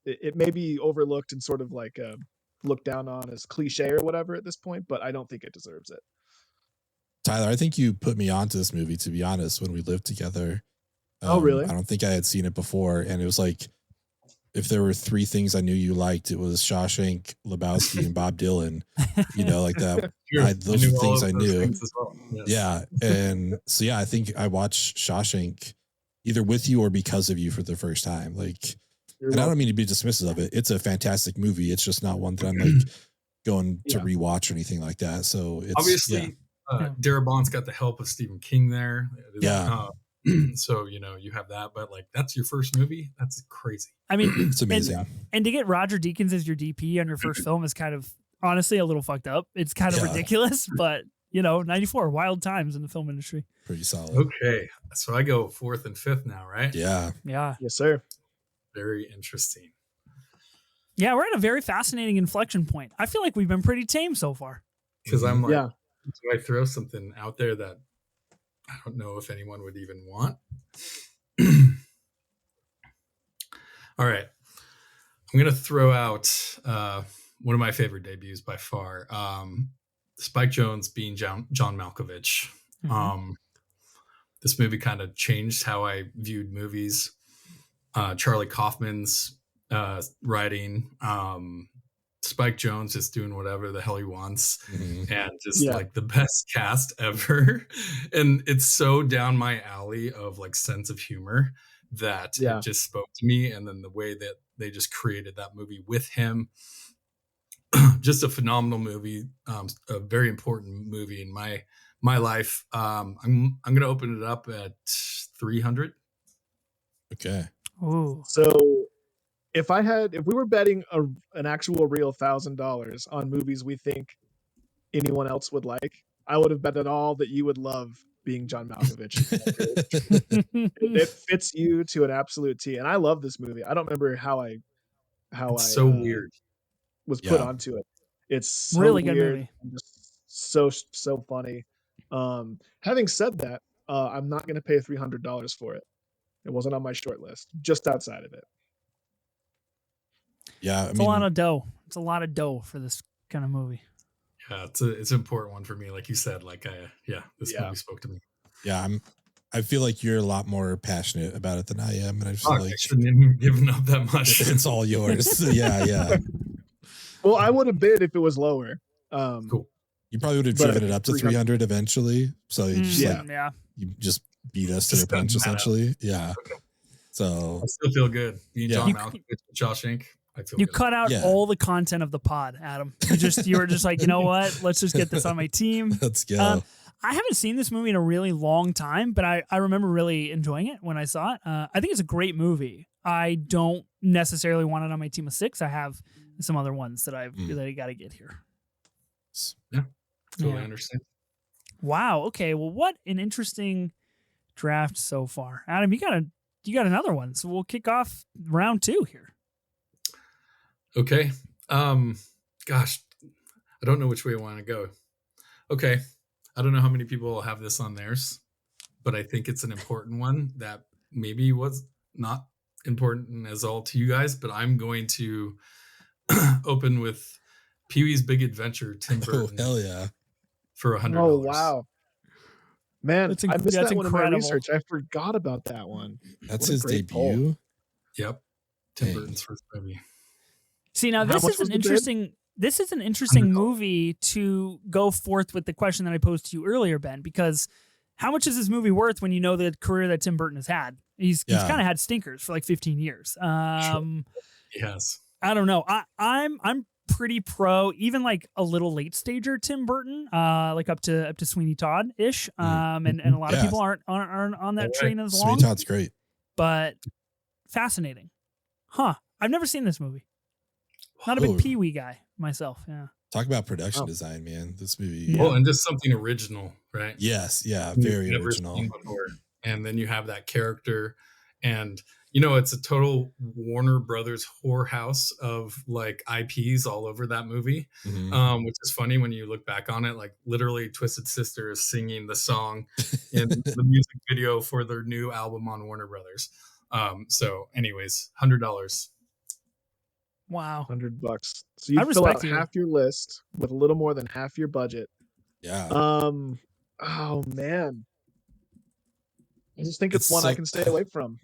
It may be overlooked and sort of like looked down on as cliche or whatever at this point, but I don't think it deserves it. Tyler, I think you put me onto this movie, to be honest, when we lived together. Oh, really? I don't think I had seen it before. And it was like, if there were three things I knew you liked, it was Shawshank, Lebowski, and Bob Dylan. Like that. Those are things I knew. Well. Yeah. And so, I think I watched Shawshank either with you or because of you for the first time. Like, I don't mean to be dismissive of it. It's a fantastic movie. It's just not one that I'm like going to rewatch or anything like that. So it's obviously Darabont's got the help of Stephen King there. So you have that, but like that's your first movie. That's crazy. I mean, it's amazing. And to get Roger Deakins as your DP on your first film is kind of honestly a little fucked up. It's kind of ridiculous, but 94 wild times in the film industry. Pretty solid. Okay, so I go fourth and fifth now, right? Yeah. Yes, sir. Very interesting. Yeah, we're at a very fascinating inflection point. I feel like we've been pretty tame so far. Because I'm like, do I throw something out there that I don't know if anyone would even want? All right. I'm going to throw out one of my favorite debuts by far. Spike Jonze being John Malkovich. This movie kind of changed how I viewed movies. Charlie Kaufman's writing, Spike Jonze just doing whatever the hell he wants, and just like the best cast ever. And it's so down my alley of like sense of humor that it just spoke to me. And then the way that they just created that movie with him, just a phenomenal movie, a very important movie in my life. I'm going to open it up at 300. Okay. Ooh. So if we were betting an actual real $1,000 on movies we think anyone else would like, I would have bet it all that you would love being John Malkovich. It fits you to an absolute T. And I love this movie. I don't remember how so weird was put onto it. It's so really good weird movie. and just so funny. Having said that, I'm not going to pay $300 for it. It wasn't on my short list. Just outside of it. Yeah, It's a lot of dough. It's a lot of dough for this kind of movie. Yeah, it's an important one for me. Like you said, this movie spoke to me. Yeah, I feel like you're a lot more passionate about it than I am, and I just I shouldn't have given up that much. It's all yours. Yeah. Well, I would have bid if it was lower. Cool. You probably would have driven it up to 300 eventually. So you just you just beat us to the punch essentially. Yeah. Okay. So I still feel good. Being John Malkovich, Shawshank. I feel you good. cut out all the content of the pod, Adam. You were just like, you know what? Let's just get this on my team. Let's go. I haven't seen this movie in a really long time, but I remember really enjoying it when I saw it. I think it's a great movie. I don't necessarily want it on my team of 6. I have some other ones that I got to get here. Yeah, totally understand. Wow. Okay. Well, what an interesting draft so far, Adam. You got another one, so we'll kick off round 2 here. Okay. Gosh, I don't know which way I want to go. Okay. I don't know how many people will have this on theirs, but I think it's an important one that maybe was not important as all to you guys, but I'm going to open with Pee-wee's Big Adventure, Tim Burton. Oh, hell yeah. For $100. Oh, wow. Man, I missed that one in my incredible. Research. I forgot about that one. That's his debut. Yep. Tim Burton's first movie. See, now this is an interesting movie to go forth with the question that I posed to you earlier, Ben, because how much is this movie worth when you know the career that Tim Burton has had? He's kind of had stinkers for like 15 years. Sure. Yes. I don't know. I'm pretty pro, even like a little late stager Tim Burton, like up to Sweeney Todd ish. And a lot of people aren't on that train as long. Sweeney Todd's great, but fascinating. Huh. I've never seen this movie. Not a big Pee-wee guy myself. Yeah. Talk about production design, man. This movie. Yeah. Well, and just something original, right? Yes. Yeah. Very original. And then you have that character, and it's a total Warner Brothers whorehouse of like IPs all over that movie, which is funny when you look back on it. Like literally, Twisted Sister is singing the song in the music video for their new album on Warner Brothers. So, anyways, $100. Wow, $100. So you fill out half your list with a little more than half your budget. Yeah. Oh man, I just think it's one I can stay away from.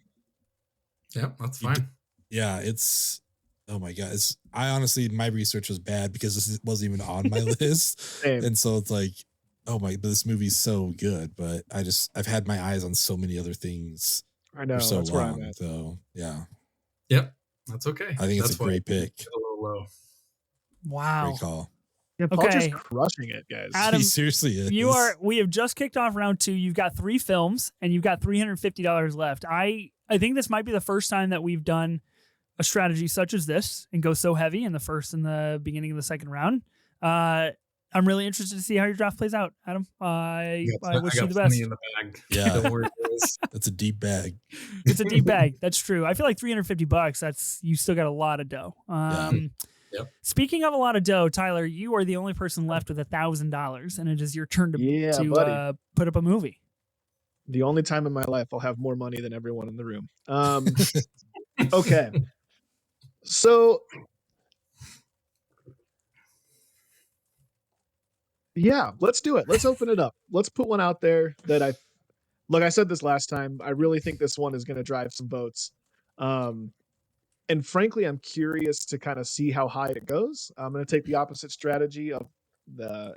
Yeah, that's fine. Yeah, it's. Oh my God! I honestly, my research was bad because this wasn't even on my list, and so it's like, oh my! But this movie's so good, but I've had my eyes on so many other things. I know. For so that's long, where I'm at. so yeah. Yep. That's okay. I think it's a great pick. A little low. Wow. Great call. Yeah, Palcher's crushing it, guys. Adam, he seriously is. We have just kicked off round 2. You've got 3 films and you've got $350 left. I think this might be the first time that we've done a strategy such as this and go so heavy in the first and the beginning of the second round. I'm really interested to see how your draft plays out, Adam. I wish you the best. In the bag. Yeah, don't worry, that's a deep bag. It's a deep bag. That's true. I feel like $350. That's you still got a lot of dough. Yep. Speaking of a lot of dough, Tyler, you are the only person left with $1,000, and it is your turn to put up a movie. The only time in my life I'll have more money than everyone in the room. Okay, so. Yeah, let's do it. Let's open it up. Let's put one out there that I said this last time. I really think this one is going to drive some votes. And frankly, I'm curious to kind of see how high it goes. I'm going to take the opposite strategy of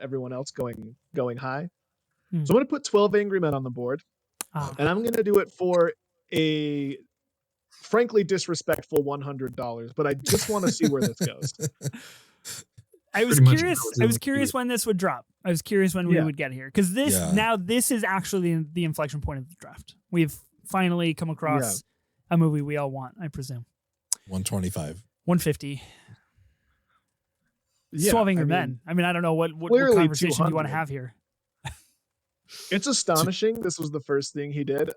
everyone else going high. So I'm going to put 12 Angry Men on the board. And I'm going to do it for a frankly disrespectful $100, but I just want to see where this goes. I was curious when this would drop. I was curious when we would get here because this is actually the inflection point of the draft. We've finally come across a movie we all want, I presume. 125, 150. 12 Angry Men. I mean, I don't know what conversation you want to have here. It's astonishing. This was the first thing he did.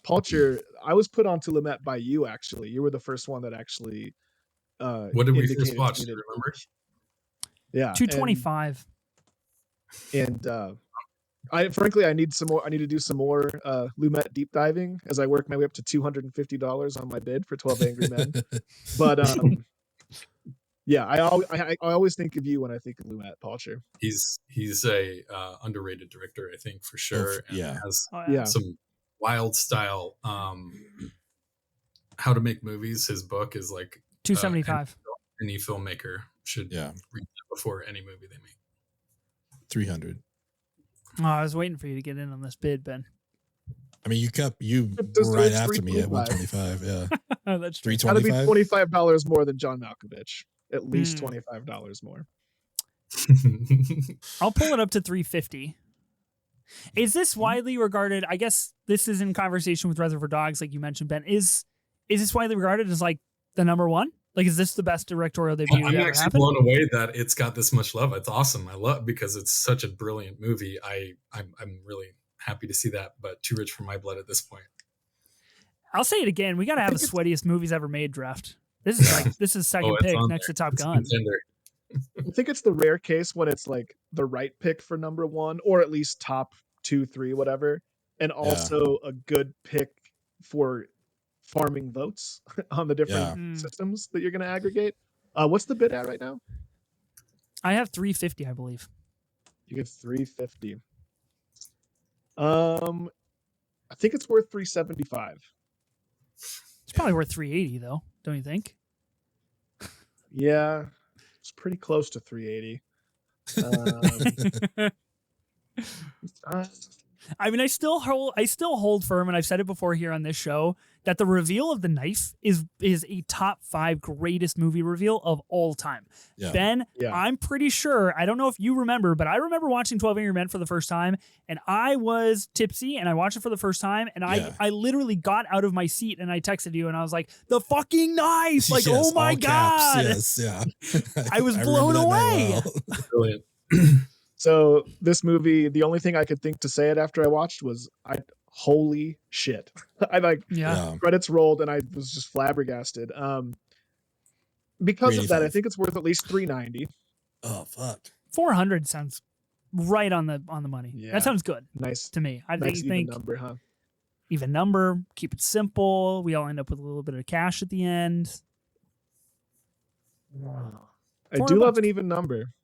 Palcher, I was put on to Lumet by you. Actually, you were the first one that actually. What did we first watch? Do you remember? Yeah, $225. And I need some more. I need to do some more Lumet deep diving as I work my way up to $250 on my bid for 12 Angry Men. But yeah, I always think of you when I think of Lumet, Palcher. He's a underrated director, I think, for sure. And has some wild style. How to Make Movies. His book is like $275. Any filmmaker should read that before any movie they make. $300. Oh, I was waiting for you to get in on this bid, Ben. I mean, you were right after me at 125. Yeah, that's true. $325. Got to be $25 more than John Malkovich. At least $25 more. I'll pull it up to $350. Is this widely regarded? I guess this is in conversation with Reservoir Dogs, like you mentioned, Ben. Is this widely regarded as like the number one? Like, is this the best directorial debut? I'm actually blown away that it's got this much love. It's awesome. I love because it's such a brilliant movie. I'm really happy to see that, but too rich for my blood at this point. I'll say it again. We got to have the sweatiest movies ever made draft. This is second pick next to Top Gun. I think it's the rare case when it's like the right pick for number one, or at least top 2, 3, whatever, and also a good pick for farming votes on the different systems that you're going to aggregate. What's the bid at right now? I have $350, I believe. You get $350. I think it's worth $375. It's probably worth $380 though, don't you think? Yeah, it's pretty close to $380. I mean, I still hold firm, and I've said it before here on this show, that the reveal of the knife is a top 5 greatest movie reveal of all time. Yeah. Ben, I'm pretty sure, I don't know if you remember, but I remember watching 12 Angry Men for the first time, and I was tipsy, and I watched it for the first time, and I literally got out of my seat, and I texted you, and I was like, the fucking knife! Like, oh my God! Caps, yes, yeah. I was blown away! Brilliant. So this movie, the only thing I could think to say it after I watched was, holy shit. Credits rolled and I was just flabbergasted. Because of that, I think it's worth at least $390. Oh fuck. 400 sounds right on the money. Yeah. That sounds good. Nice to me. I nice think even number, huh? Even number, keep it simple. We all end up with a little bit of cash at the end. Wow. I do love an even number.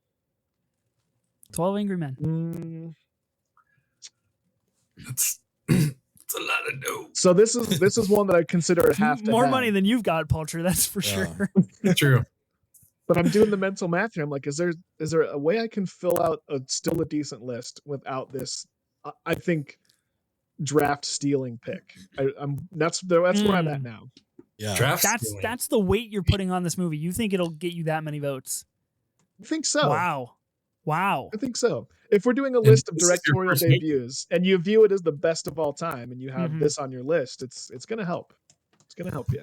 12 Angry Men. That's a lot of dough. So this is one that I consider half to more money than you've got, Palcher. That's for sure. True. But I'm doing the mental math here. I'm like, is there a way I can fill out still a decent list without this? I think draft stealing pick. That's where I'm at now. Yeah, that's the weight you're putting on this movie. You think it'll get you that many votes? I think so. Wow. I think so. If we're doing a list of directorial debuts and you view it as the best of all time and you have this on your list, it's going to help. It's going to help you.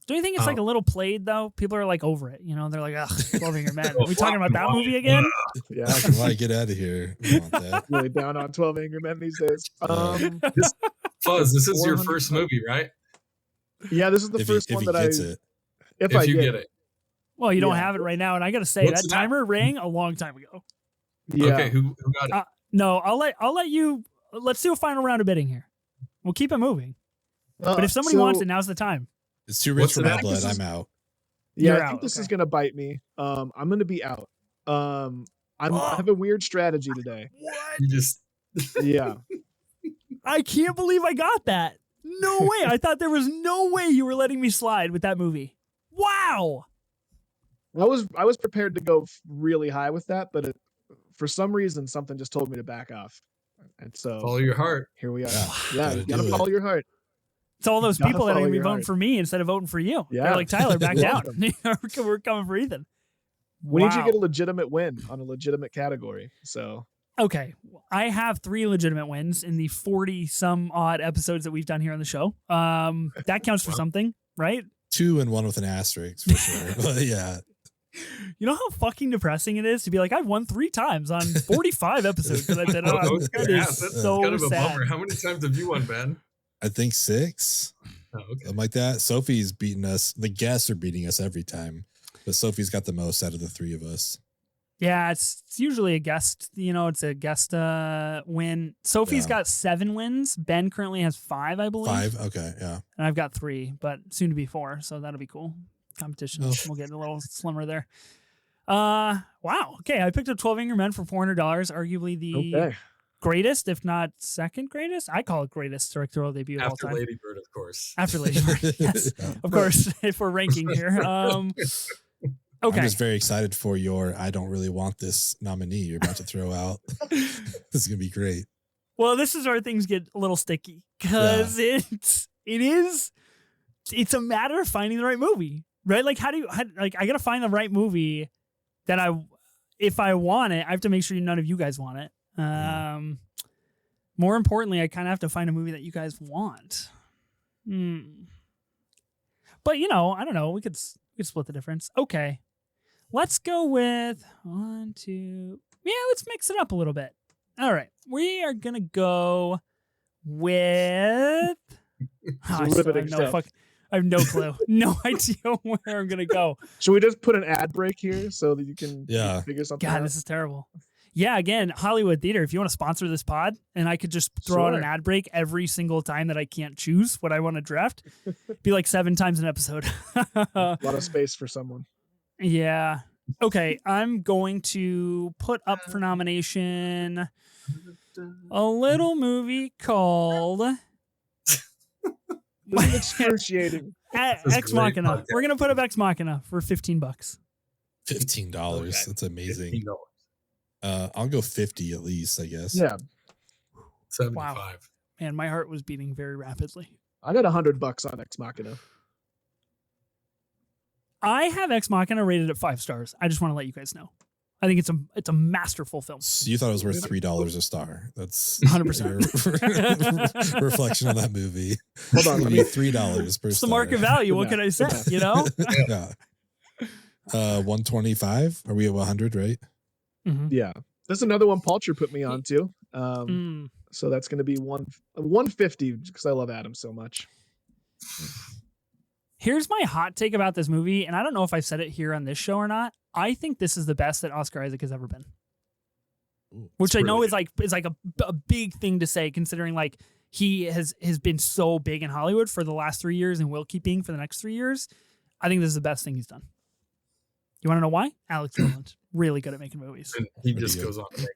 Do you think it's like a little played though? People are like over it. You know, they're like, ugh, 12 Angry Men. Are we talking about that movie again? Yeah. I can get out of here. I want that. Really down on 12 Angry Men these days. Fuzz, this is your first movie, right? Yeah, this is the first one that If you get it. Well, you don't have it right now, and I got to say that timer rang a long time ago. Yeah. Okay, who got it? No, I'll let you. Let's do a final round of bidding here. We'll keep it moving. But if somebody wants it, now's the time. It's too rich for my blood. I'm out. Yeah, I think this is gonna bite me. I'm gonna be out. I have a weird strategy today. What? You just yeah. I can't believe I got that. No way. I thought there was no way you were letting me slide with that movie. Wow. I was prepared to go really high with that, but for some reason something just told me to back off. And so follow your heart. Here we are. Yeah, you gotta follow your heart. It's all those people that are gonna be voting for me instead of voting for you. Yeah. They're like, Tyler, back down. We're coming for Ethan. We need you to get a legitimate win on a legitimate category. So okay, I have 3 legitimate wins in the 40 some odd episodes that we've done here on the show. That counts for something, right? 2 and 1 with an asterisk for sure. But yeah. You know how fucking depressing it is to be like, I've won 3 times on 45 episodes that I've been on. That's so kind of a bummer. How many times have you won, Ben? I think 6. Oh, okay. Something like that. Sophie's beating us. The guests are beating us every time. But Sophie's got the most out of the three of us. Yeah, it's usually a guest. It's a guest win. Sophie's got 7 wins. Ben currently has 5, I believe. 5? Okay, yeah. And I've got 3, but soon to be 4. So that'll be cool. Competition. We'll get a little slimmer there. Wow. Okay, I picked up 12 Angry Men for $400. Arguably the greatest, if not second greatest. I call it greatest directorial debut of all time. After Lady Bird, of course. After Lady Bird, yes, of course. If we're ranking here, okay. I'm just very excited for your I don't really want this nominee you're about to throw out. This is going to be great. Well, this is where things get a little sticky because it's a matter of finding the right movie, right? Like, I got to find the right movie that if I want it, I have to make sure none of you guys want it. More importantly, I kind of have to find a movie that you guys want. But I don't know. We could split the difference. Okay. Let's go with 1, 2. Yeah, let's mix it up a little bit. All right. We are going to go with... I have no clue. No idea where I'm going to go. Should we just put an ad break here so that you can figure something out? God, this is terrible. Yeah, again, Hollywood Theater, if you want to sponsor this pod and I could just throw out an ad break every single time that I can't choose what I want to draft, be like 7 times an episode. A lot of space for someone. Yeah. Okay, I'm going to put up for nomination a little movie called... This is excruciating. Ex Machina. We're going to put up Ex Machina for $15. $15. Okay. That's amazing. $15. I'll go 50 at least, I guess. Yeah. 75. Wow. Man, my heart was beating very rapidly. I got $100 on Ex Machina. I have Ex Machina rated at 5 stars. I just want to let you guys know. I think it's a masterful film. So you thought it was worth $3 a star. That's 100% reflection on that movie. Hold on, $3 per it's star. It's the market value. What can I say? Yeah. 125. Are we at 100? Right. Mm-hmm. Yeah. There's another one Palcher put me on too. So that's going to be 150 because I love Adam so much. Here's my hot take about this movie, and I don't know if I said it here on this show or not. I think this is the best that Oscar Isaac has ever been. Which I know is like a big thing to say, considering like he has been so big in Hollywood for the last 3 years and will keep being for the next 3 years. I think this is the best thing he's done. You want to know why? Alex Garland, really good at making movies. And he just goes on to make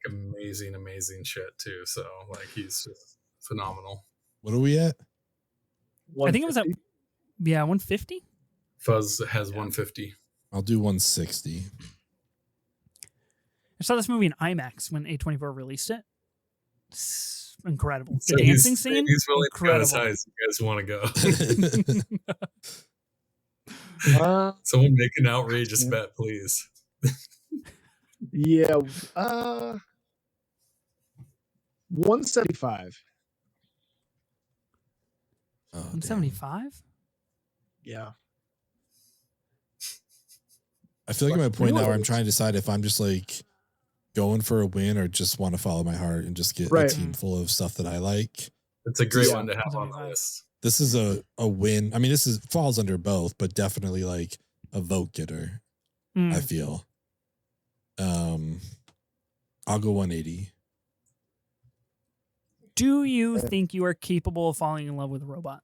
amazing shit too. So like he's just phenomenal. What are we at? I think it was at 150. Fuzz has 150. I'll do 160. I saw this movie in IMAX when A24 released it. It's incredible. So the dancing scene, he's really incredible. As high as you guys want to go. Someone make an outrageous bet, please. Yeah. 175. 175? Yeah. I feel like I'm at a point now where I'm trying to decide if I'm just like going for a win or just want to follow my heart and just get a team full of stuff that I like. It's a great one to have on the list. This is a win. I mean, falls under both, but definitely like a vote getter. I feel. I'll go 180. Do you think you are capable of falling in love with a robot?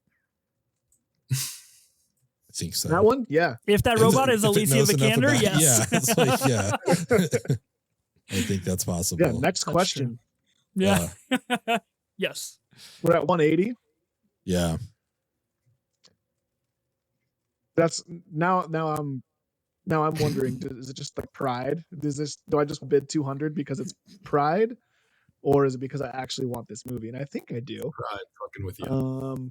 I think so. That one? Yeah. If that robot is Alicia Vikander, yes. Yeah. It's like, yeah. I think that's possible. Yeah. Next question. Yeah. Yes. We're at 180. Yeah. That's now I'm wondering, is it just like pride? Do I just bid 200 because it's pride? Or is it because I actually want this movie? And I think I do. Pride fucking with you.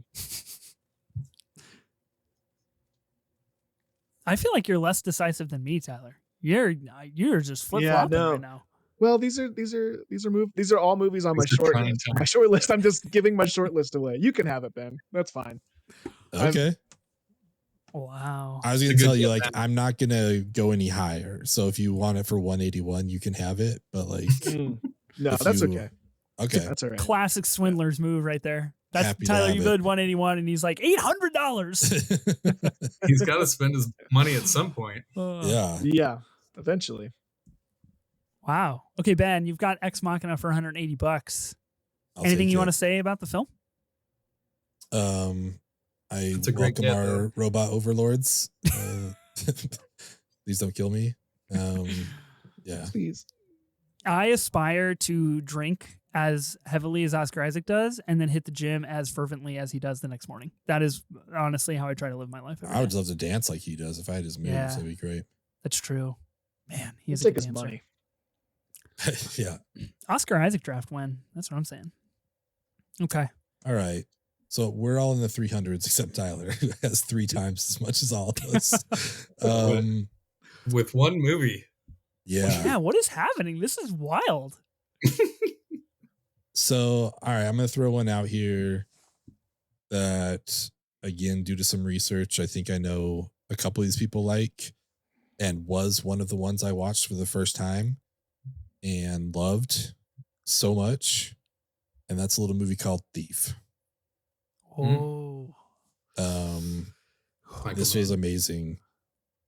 I feel like you're less decisive than me, Tyler. You're just flip-flopping right now. Well, these are all movies on my short list. My short list. I'm just giving my short list away. You can have it, Ben. That's fine. Okay. Wow. I was going to tell you, like, I'm not going to go any higher. So if you want it for 181, you can have it. But like, no, that's okay. Okay. That's all right. Classic swindler's move right there. That's happy Tyler. to You have bid 181, and he's like $800. it. He's got to spend his money at some point. Yeah, eventually. Wow. Okay, Ben, you've got Ex Machina for $180. I'll Anything take you it. want to say about the film? I It's a great welcome get, our though. robot overlords. Please don't kill me. Yeah. Please. I aspire to drink as heavily as Oscar Isaac does and then hit the gym as fervently as he does the next morning. That is honestly how I try to live my life. I would love to dance like he does if I had his moves. Yeah. That'd be great. That's true. Man, He'll he's a take good his dancer. money. Yeah. Oscar Isaac draft win. That's what I'm saying. Okay. All right. So we're all in the 300s except Tyler, who has 3 times as much as all of us. With one movie. Yeah. Yeah, what is happening? This is wild. So, all right, I'm going to throw one out here that, again, due to some research, I think I know a couple of these people like, and was one of the ones I watched for the first time and loved so much. And that's a little movie called Thief. Oh. This was amazing.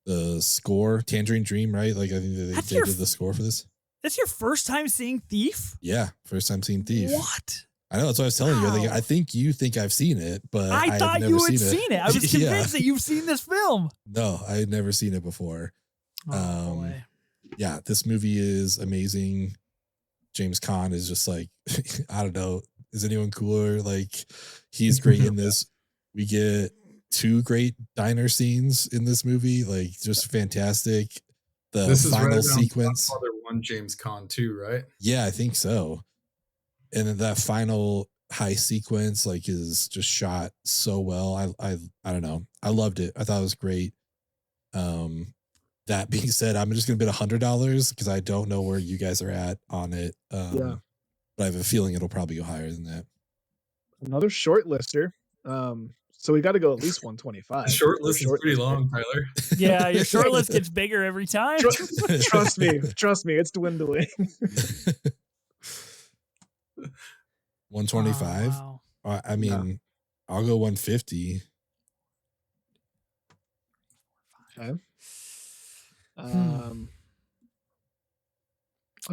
The score, Tangerine Dream, right? Like I think they did the score for this. That's your first time seeing Thief? Yeah, first time seeing Thief. What? I know, that's what I was telling you. I think you think I've seen it, but I thought never you had seen it. I was convinced that you've seen this film. No, I had never seen it before. Oh, boy. Yeah, this movie is amazing. James Caan is just like, I don't know, is anyone cooler? Like, he's great in this. We get 2 great diner scenes in this movie, like just fantastic. The final sequence. Godfather 1 James Caan too, right? Yeah, I think so. And then that final high sequence, like, is just shot so well. I don't know. I loved it. I thought it was great. That being said, I'm just gonna bid $100 because I don't know where you guys are at on it. But I have a feeling it'll probably go higher than that. Another shortlister. So we got to go at least 125. The short list is pretty long, Tyler. Yeah, your short list gets bigger every time. Trust me, it's dwindling. 125. Oh, wow. I mean, I'll go 150. Okay. I'll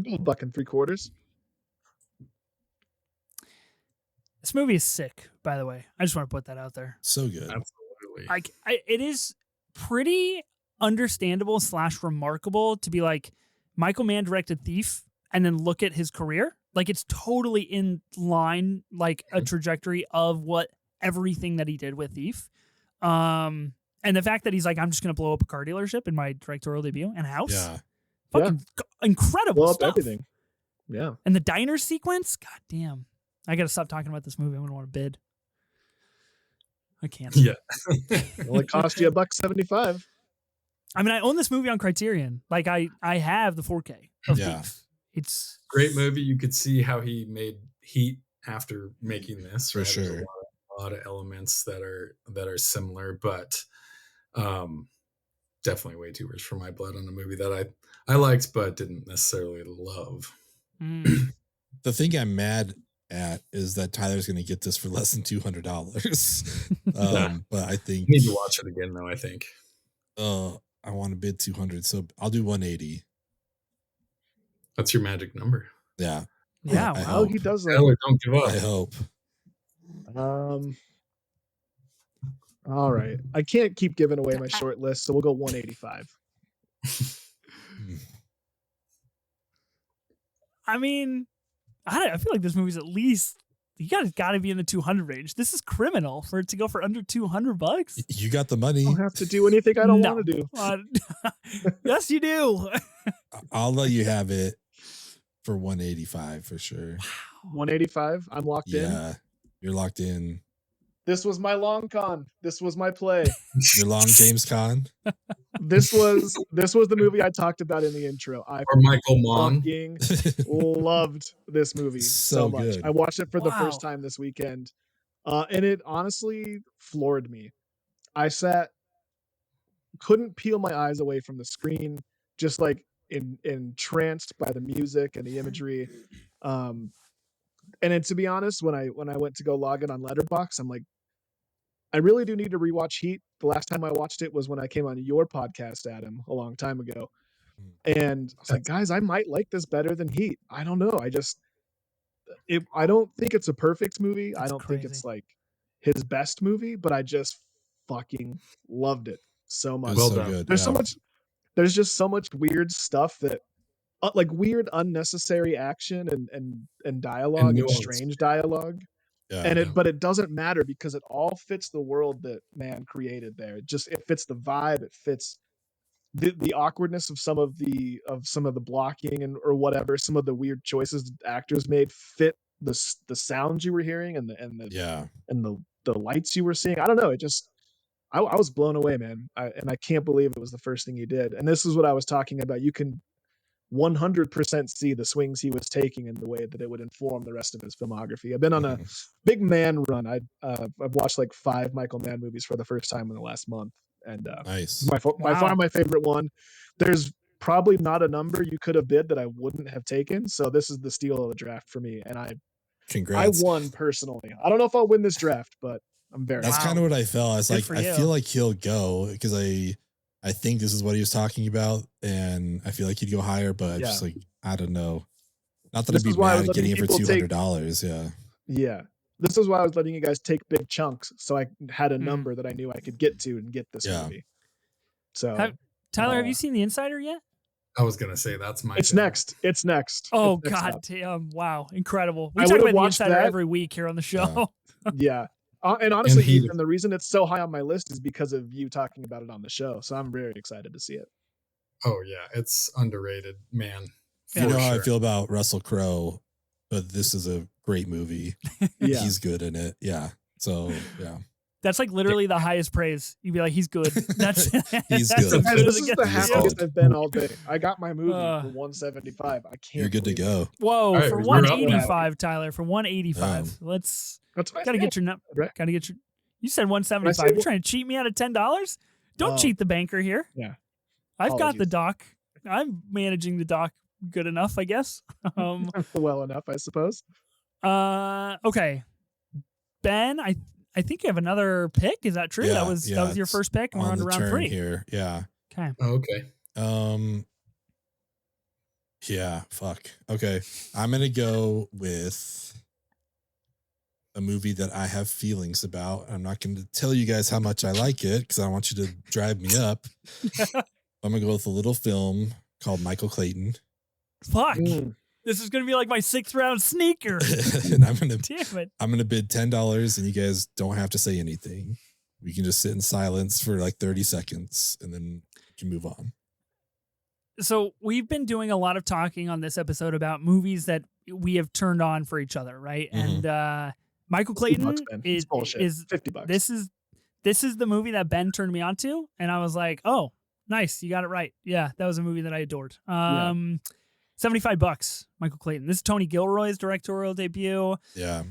go $1.75. This movie is sick, by the way. I just want to put that out there. So good. Absolutely. Like, it is pretty understandable / remarkable to be like, Michael Mann directed Thief and then look at his career. Like, it's totally in line, like a trajectory of what everything that he did with Thief. And the fact that he's like, I'm just going to blow up a car dealership in my directorial debut and house. Yeah. Fucking incredible Blow up stuff. everything. Yeah. And the diner sequence, god damn. I got to stop talking about this movie. I'm going to want to bid. I can't. Yeah. It only cost you $1.75. I mean, I own this movie on Criterion. Like, I have the 4K of Thief. It's great movie. You could see how he made Heat after making this. For right? sure. There's a lot of elements that are similar, but definitely way too rich for my blood on a movie that I liked but didn't necessarily love. The thing I'm mad at is that Tyler's going to get this for less than $200. But I think You need to watch it again, though. I think. I want to bid 200, so I'll do 180. That's your magic number. Yeah. Yeah. I Wow. hope. He does that. Tyler, don't give up. I hope. All right. I can't keep giving away my short list, so we'll go 185. I mean, I feel like this movie's at least, you got to be in the 200 range. This is criminal for it to go for under $200. You got the money. I don't have to do anything I don't want to do. Yes, you do. I'll let you have it for 185 for sure. 185. I'm locked in. Yeah, you're locked in. This was my long con. This was my play. Your long James Caan. This was the movie I talked about in the intro. I Or Michael Mann. fucking loved this movie so much. good. I watched it for the Wow. first time this weekend, and it honestly floored me. I couldn't peel my eyes away from the screen, just like entranced by the music and the imagery. And then to be honest, when I went to go log in on Letterboxd, I'm like, I really do need to rewatch Heat. The last time I watched it was when I came on your podcast, Adam, a long time ago. And I was like, guys, I might like this better than Heat. I don't know. I don't think it's a perfect movie. I don't think it's like his best movie, but I just fucking loved it so much. Well so good. There's just so much weird stuff that like weird unnecessary action and dialogue and strange dialogue. Yeah, but it doesn't matter because it all fits the world that man created there. It fits the vibe, it fits the awkwardness of some of the blocking or whatever, some of the weird choices actors made fit the sounds you were hearing and the lights you were seeing. I don't know, I was blown away, man. I can't believe it was the first thing he did. And this is what I was talking about. You can 100% see the swings he was taking in the way that it would inform the rest of his filmography. I've been on a big Mann run. I've watched like 5 Michael Mann movies for the first time in the last month. And nice. By far my favorite one. There's probably not a number you could have bid that I wouldn't have taken. So this is the steal of the draft for me. And Congrats. I won personally. I don't know if I'll win this draft, but I'm very. That's kind of what I felt. I was like, I feel like he'll go because I think this is what he was talking about, and I feel like he'd go higher, but just like I don't know. Not that I'd be mad at getting it for $200. Yeah. This is why I was letting you guys take big chunks, so I had a number that I knew I could get to and get this movie. So, Tyler, have you seen The Insider yet? I was gonna say that's my. It's next. It's next. Oh it's next god up. damn! Wow, incredible. We talk about The Insider every week here on the show. Yeah. And honestly, Ethan, the reason it's so high on my list is because of you talking about it on the show. So I'm very excited to see it. Oh yeah, it's underrated, man. You know how I feel about Russell Crowe, but this is a great movie. Yeah, he's good in it. Yeah. So yeah. That's like literally the highest praise. You'd be like, he's good. That's he's good. This is the happiest I've been all day. I got my movie for 175. I can't. You're good to go. Whoa, right, for 185, Tyler. For 185. Let's gotta get your gotta get your. You said 175. You're trying to cheat me out of $10? Don't cheat the banker here. Yeah. I've got the doc. I'm managing the doc good enough, I guess. Well enough, I suppose. Okay. Ben, I think you have another pick. Is that true? Yeah, that was your first pick, and we're on to round 3 here. Yeah. Okay. Oh, okay. Yeah. Fuck. Okay. I'm gonna go with a movie that I have feelings about. I'm not going to tell you guys how much I like it because I want you to drive me up. I'm gonna go with a little film called Michael Clayton. Fuck. This is going to be like my 6th round sneaker. And I'm gonna bid $10, and you guys don't have to say anything. We can just sit in silence for like 30 seconds, and then we can move on. So we've been doing a lot of talking on this episode about movies that we have turned on for each other, right? Mm-hmm. And Michael Clayton is $50. This is the movie that Ben turned me on to, and I was like, oh, nice, you got it right. Yeah, that was a movie that I adored. $75, Michael Clayton. This is Tony Gilroy's directorial debut. Yeah.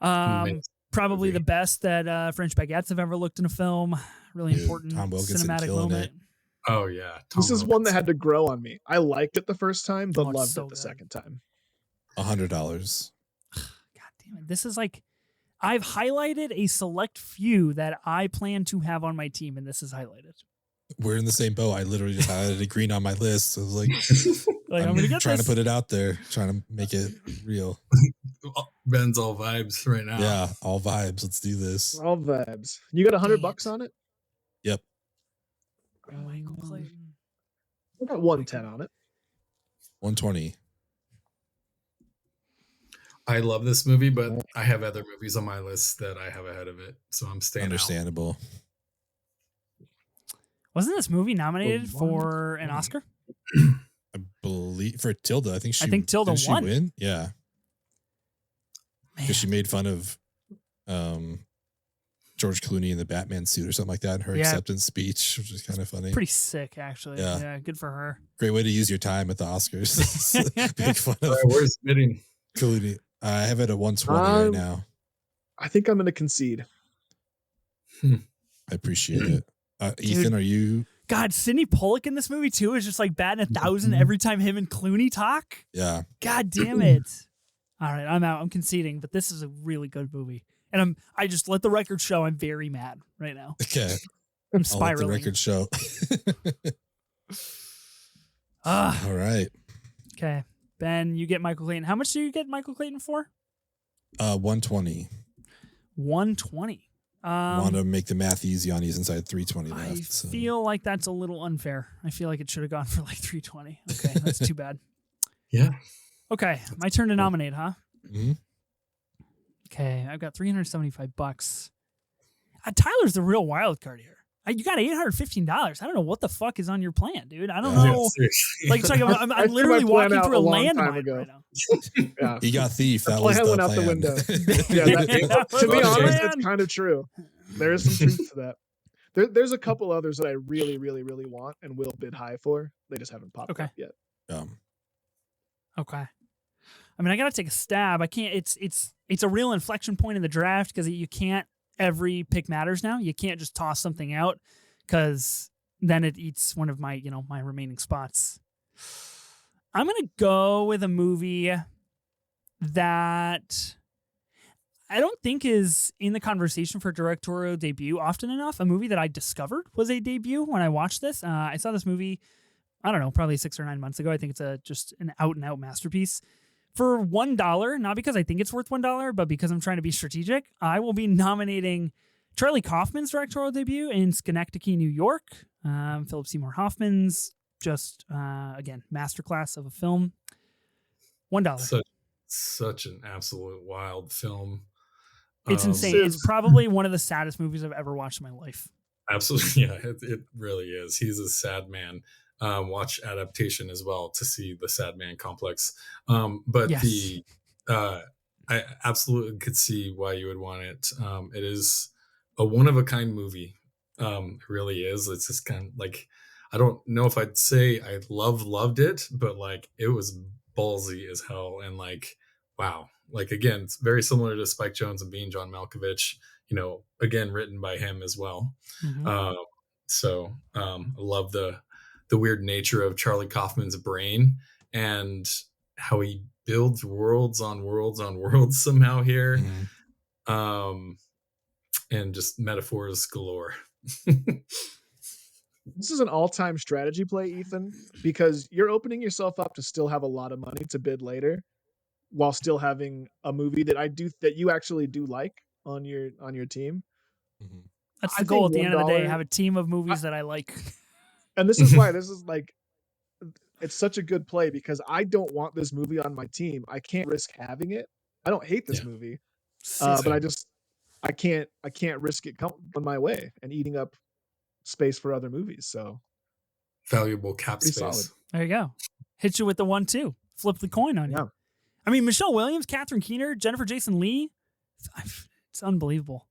Probably the best that French baguettes have ever looked in a film. Really important cinematic moment. It. Oh yeah. This is one that had to grow on me. I liked it the first time, but loved it the second time. $100. God damn it. This is like, I've highlighted a select few that I plan to have on my team, and this is highlighted. We're in the same boat. I literally just highlighted green on my list. I was like, I'm trying to put it out there, trying to make it real. Ben's all vibes right now. Yeah, all vibes. Let's do this. All vibes. You got $100 on it? Yep. Michael Clayton. I got 110 on it. 120. I love this movie, but I have other movies on my list that I have ahead of it, so I'm staying Understandable. Wasn't this movie nominated for an Oscar? I believe for Tilda. I think Tilda won. She win? Yeah. Because she made fun of George Clooney in the Batman suit or something like that in her acceptance speech, which is kind of funny. Pretty sick, actually. Yeah, good for her. Great way to use your time at the Oscars. Make fun of where's bidding? Clooney. I have it at 120 right now. I think I'm going to concede. I appreciate it. Ethan, are you? God, Sidney Pollack in this movie too is just like batting 1,000 every time him and Clooney talk. Yeah. God damn it. All right, I'm out. I'm conceding, but this is a really good movie. And I just let the record show I'm very mad right now. Okay. I'm I'll let the spiraling. record show. All right. Okay. Ben, you get Michael Clayton. How much do you get Michael Clayton for? 120. 120. Want to make the math easy on you since I had 320 left. I feel like that's a little unfair. I feel like it should have gone for like 320. Okay, that's too bad. Yeah. Okay, my turn to nominate, huh? Mm-hmm. Okay, I've got $375. Tyler's the real wild card here. You got $815. I don't know what the fuck is on your plan, dude. I don't know. Like it's like I'm literally walking through a landmine right now. Yeah. He got thief. That plan was the went out the plan. window. To be honest, that's kind of true. There is some truth to that. There's a couple others that I really, really, really want and will bid high for. They just haven't popped up yet. Okay. I mean, I gotta take a stab. I can't. It's a real inflection point in the draft because you can't. Every pick matters now. You can't just toss something out because then it eats one of my, my remaining spots. I'm going to go with a movie that I don't think is in the conversation for directorial debut often enough. A movie that I discovered was a debut when I watched this. I saw this movie, I don't know, probably 6 or 9 months ago. I think it's just an out and out masterpiece. For $1, not because I think it's worth $1, but because I'm trying to be strategic, I will be nominating Charlie Kaufman's directorial debut in Schenectady, New York. Philip Seymour Hoffman's just, again, masterclass of a film. $1. Such an absolute wild film. It's insane. It's probably one of the saddest movies I've ever watched in my life. Absolutely. Yeah, it really is. He's a sad man. Watch adaptation as well to see the sad man complex. But yes. I absolutely could see why you would want it. It is a one of a kind movie. It really is. It's just kind of like, I don't know if I'd say I loved it, but like it was ballsy as hell. And like, wow. Like, again, it's very similar to Spike Jonze and Being John Malkovich, again, written by him as well. Mm-hmm. I love the weird nature of Charlie Kaufman's brain and how he builds worlds on worlds on worlds somehow here. Mm-hmm. And just metaphors galore. This is an all-time strategy play, Ethan, because you're opening yourself up to still have a lot of money to bid later while still having a movie that you actually do like on your team. Mm-hmm. That's the goal at the end of the day, have a team of movies that I like. And this is why this is like, it's such a good play because I don't want this movie on my team. I can't risk having it. I don't hate this movie, but I can't risk it coming my way and eating up space for other movies. So valuable cap space. Solid. There you go. Hit you with the 1-2. Flip the coin on you. I mean, Michelle Williams, Catherine Keener, Jennifer Jason Leigh. It's unbelievable.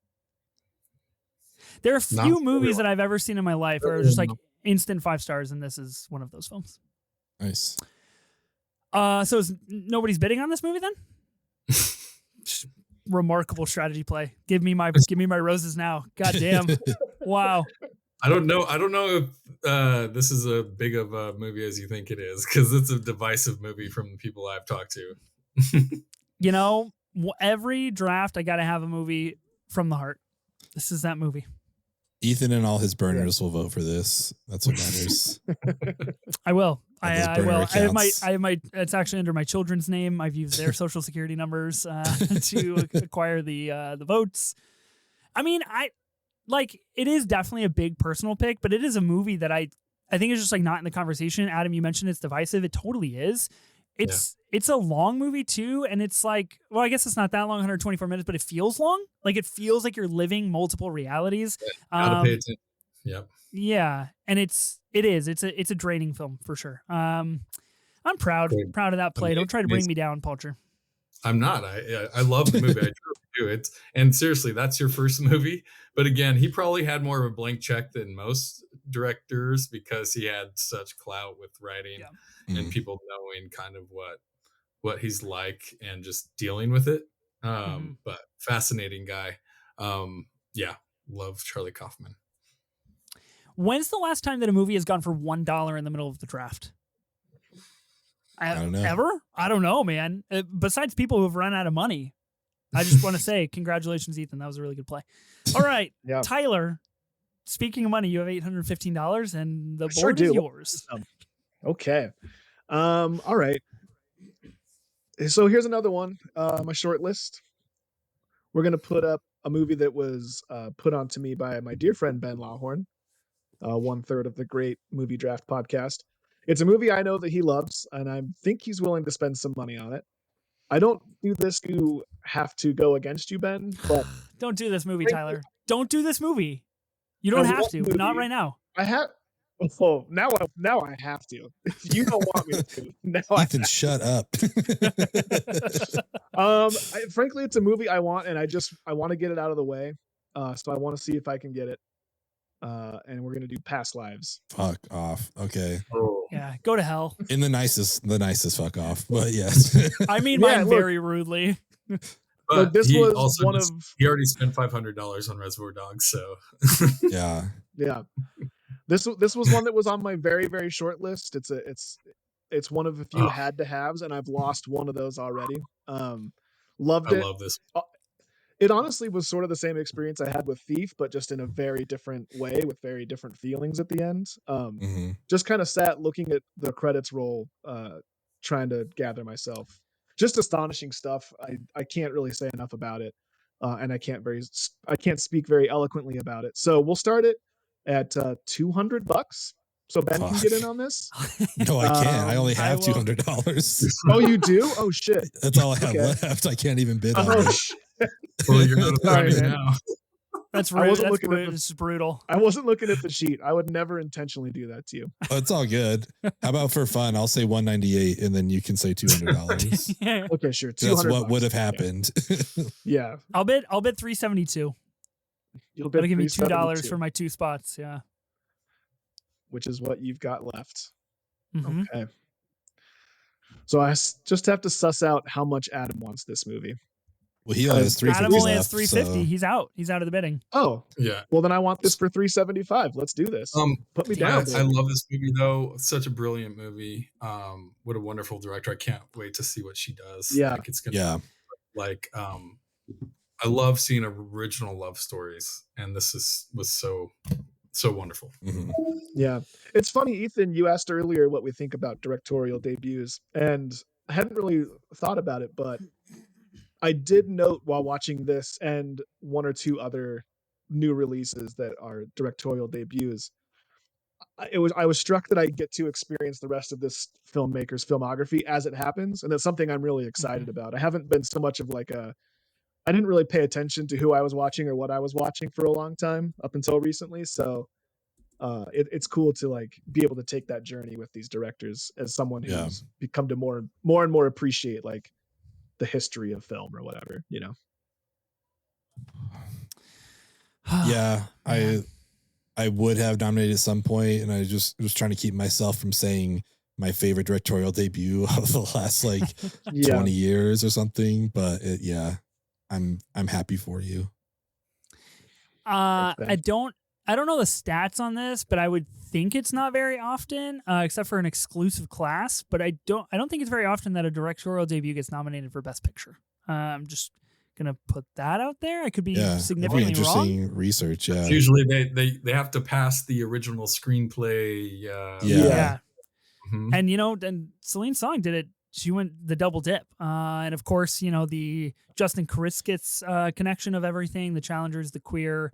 There are a few movies that I've ever seen in my life where just like instant 5 stars, and this is one of those films. Nice. So nobody's bidding on this movie then? Remarkable strategy play. Give me my roses now. God damn. Wow. I don't know if this is as big of a movie as you think it is, because it's a divisive movie from the people I've talked to. Every draft I got to have a movie from the heart. This is that movie. Ethan and all his burners will vote for this. That's what matters. I will. I will. I have my. It's actually under my children's name. I've used their social security numbers to acquire the votes. I mean, it is definitely a big personal pick, but it is a movie that I think is just like not in the conversation. Adam, you mentioned it's divisive. It totally is. It's a long movie too, and it's like, well, I guess it's not that long, 124 minutes, but it feels long. Like it feels like you're living multiple realities. Gotta pay attention. Yep. Yeah, and it's a draining film for sure. I'm proud of that play. Don't try to bring me down, Palcher. I'm not. I love the movie. I truly do it. And seriously, that's your first movie. But again, he probably had more of a blank check than most directors because he had such clout with writing and people knowing kind of what he's like and just dealing with it. But fascinating guy. Love Charlie Kaufman. When's the last time that a movie has gone for $1 in the middle of the draft? I don't know. Ever? I don't know, man. Besides people who've run out of money, I just want to say congratulations, Ethan. That was a really good play. All right, Yeah. Tyler. Speaking of money, you have $815, and the Sure board is do. yours. Okay. All right. So here's another one. My short list. We're gonna put up a movie that was put on to me by my dear friend Ben Lawhorn, 1/3 of the Great Movie Draft podcast. It's a movie I know that he loves, and I think he's willing to spend some money on it. I don't do this to have to go against you, Ben, but Don't do this movie, Tyler. Don't do this movie. You don't have to, but not right now. I have. Oh, now I have to. You don't want me to. Now Ethan, shut up. Frankly, it's a movie I want, and I want to get it out of the way. So I want to see if I can get it. And we're gonna do Past Lives. Fuck off. Okay. Yeah, go to hell. In the nicest fuck off. But yes. I mean mine very rudely. But this he was also one of he already spent $500 on Reservoir Dogs, so Yeah. yeah. This was one that was on my very, very short list. It's one of a few had to haves, and I've lost one of those already. Loved it. I love this. It honestly was sort of the same experience I had with Thief, but just in a very different way with very different feelings at the end. Just kind of sat looking at the credits roll, trying to gather myself. Just astonishing stuff. I can't really say enough about it, and I can't speak very eloquently about it. So we'll start it at $200. So Ben can get in on this. No, I can't. I only have $200. Oh, you do? Oh shit! That's all I have left. I can't even bid on it. Well, you're not a now. That's rude. That's brutal. I wasn't looking at the sheet. I would never intentionally do that to you. Oh, it's all good. How about for fun? I'll say 198, and then you can say $200. Yeah. Okay, sure. That's what would have happened. Yeah. I'll bet 372. You'll bet give me $2 for my 2 spots. Yeah. Which is what you've got left. Mm-hmm. Okay. So I just have to suss out how much Adam wants this movie. Well, he only has 350. Adam only has 350. So. He's out. He's out of the bidding. Oh, yeah. Well, then I want this for 375. Let's do this. Put me down. I love this movie though. Such a brilliant movie. What a wonderful director. I can't wait to see what she does. Yeah. Like it's gonna like I love seeing original love stories, and this was so wonderful. Mm-hmm. Yeah. It's funny, Ethan, you asked earlier what we think about directorial debuts, and I hadn't really thought about it, but I did note while watching this and one or two other new releases that are directorial debuts, I was struck that I get to experience the rest of this filmmaker's filmography as it happens, and that's something I'm really excited about. I haven't been so much of I didn't really pay attention to who I was watching or what I was watching for a long time up until recently, so it's cool to be able to take that journey with these directors as someone who's become to more and more appreciate the history of film or whatever, you know. Yeah, I would have nominated at some point, and I just was trying to keep myself from saying my favorite directorial debut of the last 20 years or something. But I'm happy for you. I don't know the stats on this, but I would think it's not very often, except for an exclusive class. But I don't think it's very often that a directorial debut gets nominated for Best Picture. I'm just gonna put that out there. I could be significantly interesting wrong. Research. Yeah. Usually they have to pass the original screenplay. Mm-hmm. And and Celine Song did it. She went the double dip. And of course, the Justin Kuriskit's connection of everything, the challengers, the queer,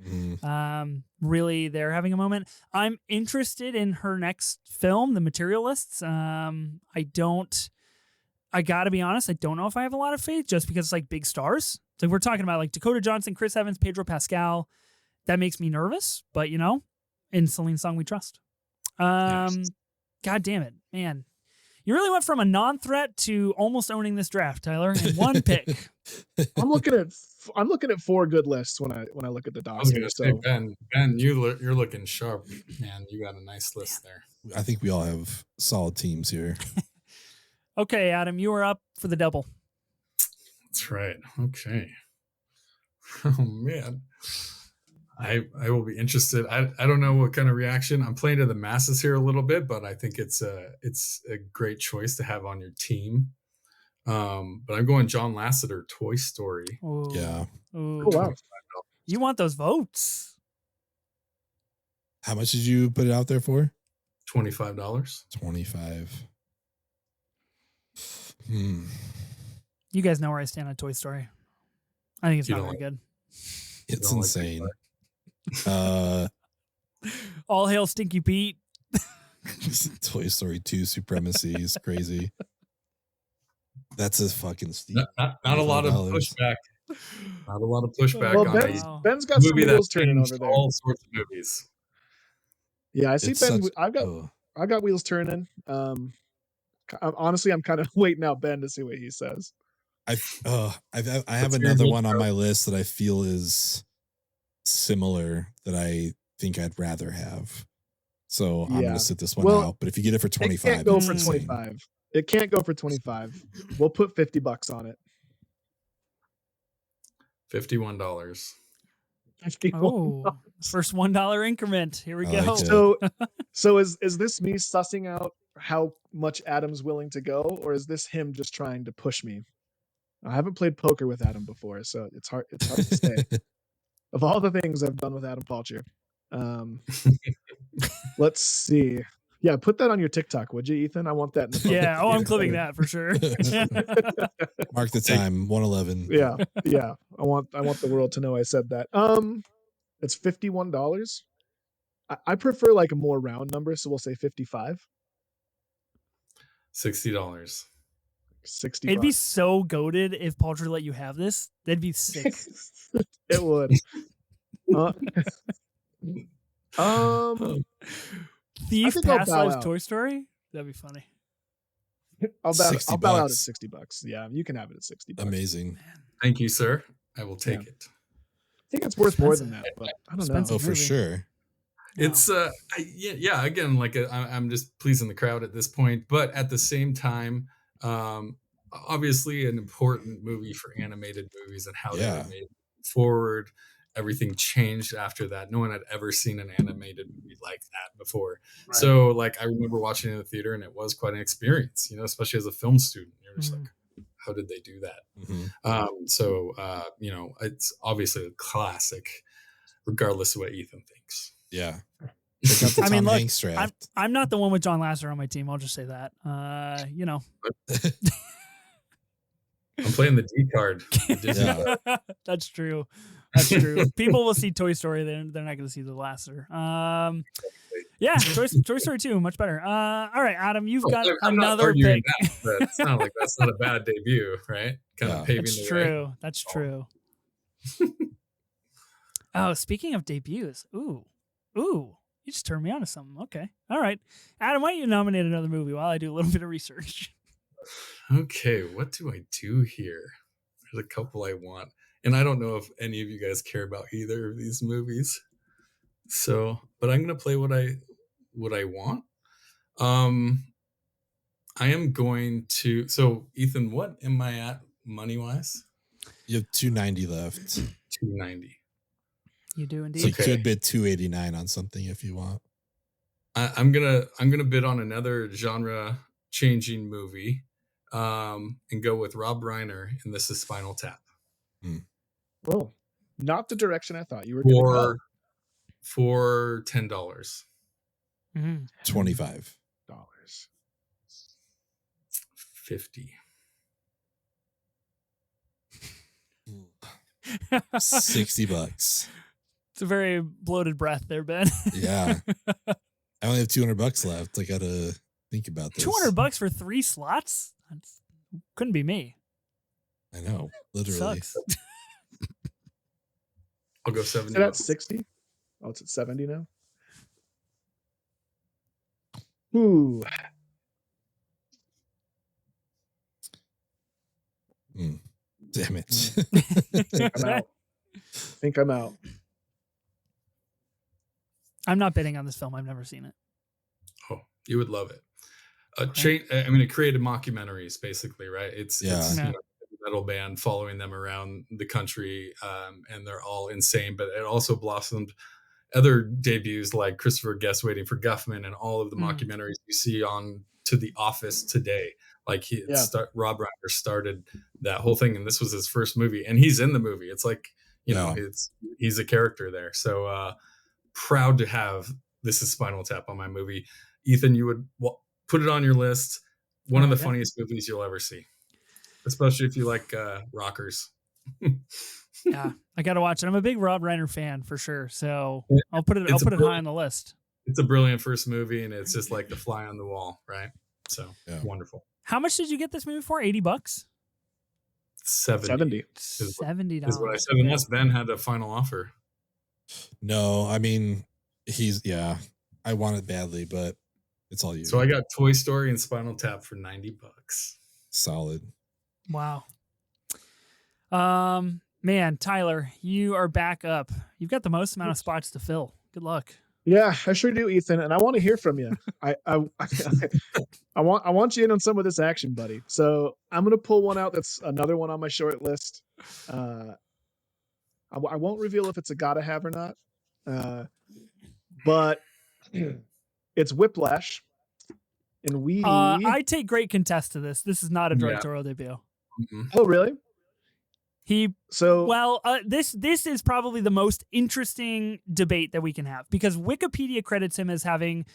really they're having a moment. I'm interested in her next film, The Materialists. I gotta be honest, I don't know if I have a lot of faith just because it's big stars. So we're talking about Dakota Johnson, Chris Evans, Pedro Pascal. That makes me nervous, but in Celine Song we trust. Yes. God damn it, man. You really went from a non-threat to almost owning this draft, Tyler, in one pick. I'm looking at 4 good lists when I look at the docs. I was going to say, Ben, you're looking sharp, man. You got a nice list there. I think we all have solid teams here. Okay, Adam, you are up for the double. That's right. Okay. Oh man. I will be interested. I don't know what kind of reaction. I'm playing to the masses here a little bit, but I think it's a great choice to have on your team. But I'm going John Lasseter, Toy Story. Ooh. Yeah. Ooh. Oh, wow. You want those votes? How much did you put it out there for? $25. 25. You guys know where I stand on Toy Story. I think it's You not don't very good. It's don't like insane. All hail Stinky Pete. Toy Story 2 supremacy is crazy. That's a fucking steep. Not a lot of $25. pushback. Not a lot of pushback Well, on Ben's got movie some wheels that turning changed over there. all sorts of movies. Yeah, I see It's Ben. such- I've got wheels turning. Honestly, I'm kind of waiting out Ben to see what he says. I have Let's hear another me, one on bro. my list that I feel is similar that I think I'd rather have. So I'm Yeah. gonna sit this one Well, out. But if you get it for 25, It can't go it's for insane. 25. It can't go for 25. We'll put $50 on it. $51. Oh, first $1 increment. Here we I go. like it. So is this me sussing out how much Adam's willing to go, or is this him just trying to push me? I haven't played poker with Adam before, so it's hard to say. Of all the things I've done with Adam Palcher. Let's see. Yeah, put that on your TikTok, would you, Ethan? I want that in the poker. Yeah. Oh, I'm clipping that for sure. Mark the time, 111. Yeah. I want the world to know I said that. It's $51. I prefer like a more round number, so we'll say 55. $60. 60. It'd be so goated if Palcher let you have this. That'd be sick. It would. Thief think I'll Past bow Lives out. Toy Story. That'd be funny. I'll bow out at $60. $60. Yeah, you can have it at $60. Amazing. Thank you, sir. I will take it. I think it's worth more than that, but I don't know. Expensive. Oh, for movie. sure. It's yeah. Again, like I'm just pleasing the crowd at this point, but at the same time, obviously an important movie for animated movies and how they were made forward. Everything changed after that. No one had ever seen an animated movie like that before. Right. So, like, I remember watching it in the theater, and it was quite an experience. You know, especially as a film student, you're just like, how did they do that? You know, it's obviously a classic, regardless of what Ethan thinks. Yeah. I mean, look, I'm not the one with John Lasseter on my team. I'll just say that. You know, I'm playing the D card. That's true. That's true. People will see Toy Story, they're not going to see the Lasseter. Yeah, Toy Story 2, much better. All right, Adam, you've got another pick. It's not like that's not a bad debut, right? Kind of paving the way. That's true. Oh, speaking of debuts, ooh, you just turned me on to something. Okay, all right, Adam, why don't you nominate another movie while I do a little bit of research? Okay, what do I do here? There's a couple I want, and I don't know if any of you guys care about either of these movies. So, but I'm gonna play what I want. I am going to. So, Ethan, what am I at money wise? You have $290 left. $290. You do indeed. So you could bid $289 on something if you want. I'm gonna bid on another genre changing movie, and go with Rob Reiner, and this is Spinal Tap. Oh, not the direction I thought you were going to go. For $10. $25. $50. $60. It's a very bloated breath there, Ben. Yeah. I only have $200 left. I gotta think about this. $200 for 3 slots? Couldn't be me. I know. Literally. Sucks. I'll go 70. So that's 60. Oh, it's at 70 now. Ooh. Damn it. Think I'm out. I'm not bidding on this film. I've never seen it. Oh, you would love it. It created mockumentaries, basically, right? It's you know, metal band following them around the country, and they're all insane. But it also blossomed other debuts like Christopher Guest Waiting for Guffman and all of the mockumentaries you see on to The Office today. Like Rob Reiner started that whole thing, and this was his first movie, and he's in the movie. It's like, you know, he's a character there. So proud to have This Is Spinal Tap on my movie. Ethan, you would put it on your list. One of the funniest movies you'll ever see, especially if you like rockers. Yeah, I gotta watch it. I'm a big Rob Reiner fan for sure, so I'll put it high on the list. It's a brilliant first movie, and it's just like the fly on the wall, right? So wonderful. How much did you get this movie for? $80? $70. $70 is what I said, unless Ben had a final offer. No, I mean I want it badly, but it's all you. So I got Toy Story and Spinal Tap for $90. Solid. Wow. Man, Tyler, you are back up. You've got the most amount of spots to fill. Good luck. Yeah, I sure do, Ethan, and I want to hear from you. I want you in on some of this action, buddy. So I'm gonna pull one out that's another one on my short list. I won't reveal if it's a gotta have or not, but it's Whiplash, and I take great contest to this. This is not a directorial debut. Mm-hmm. Oh, really? This is probably the most interesting debate that we can have, because Wikipedia credits him as having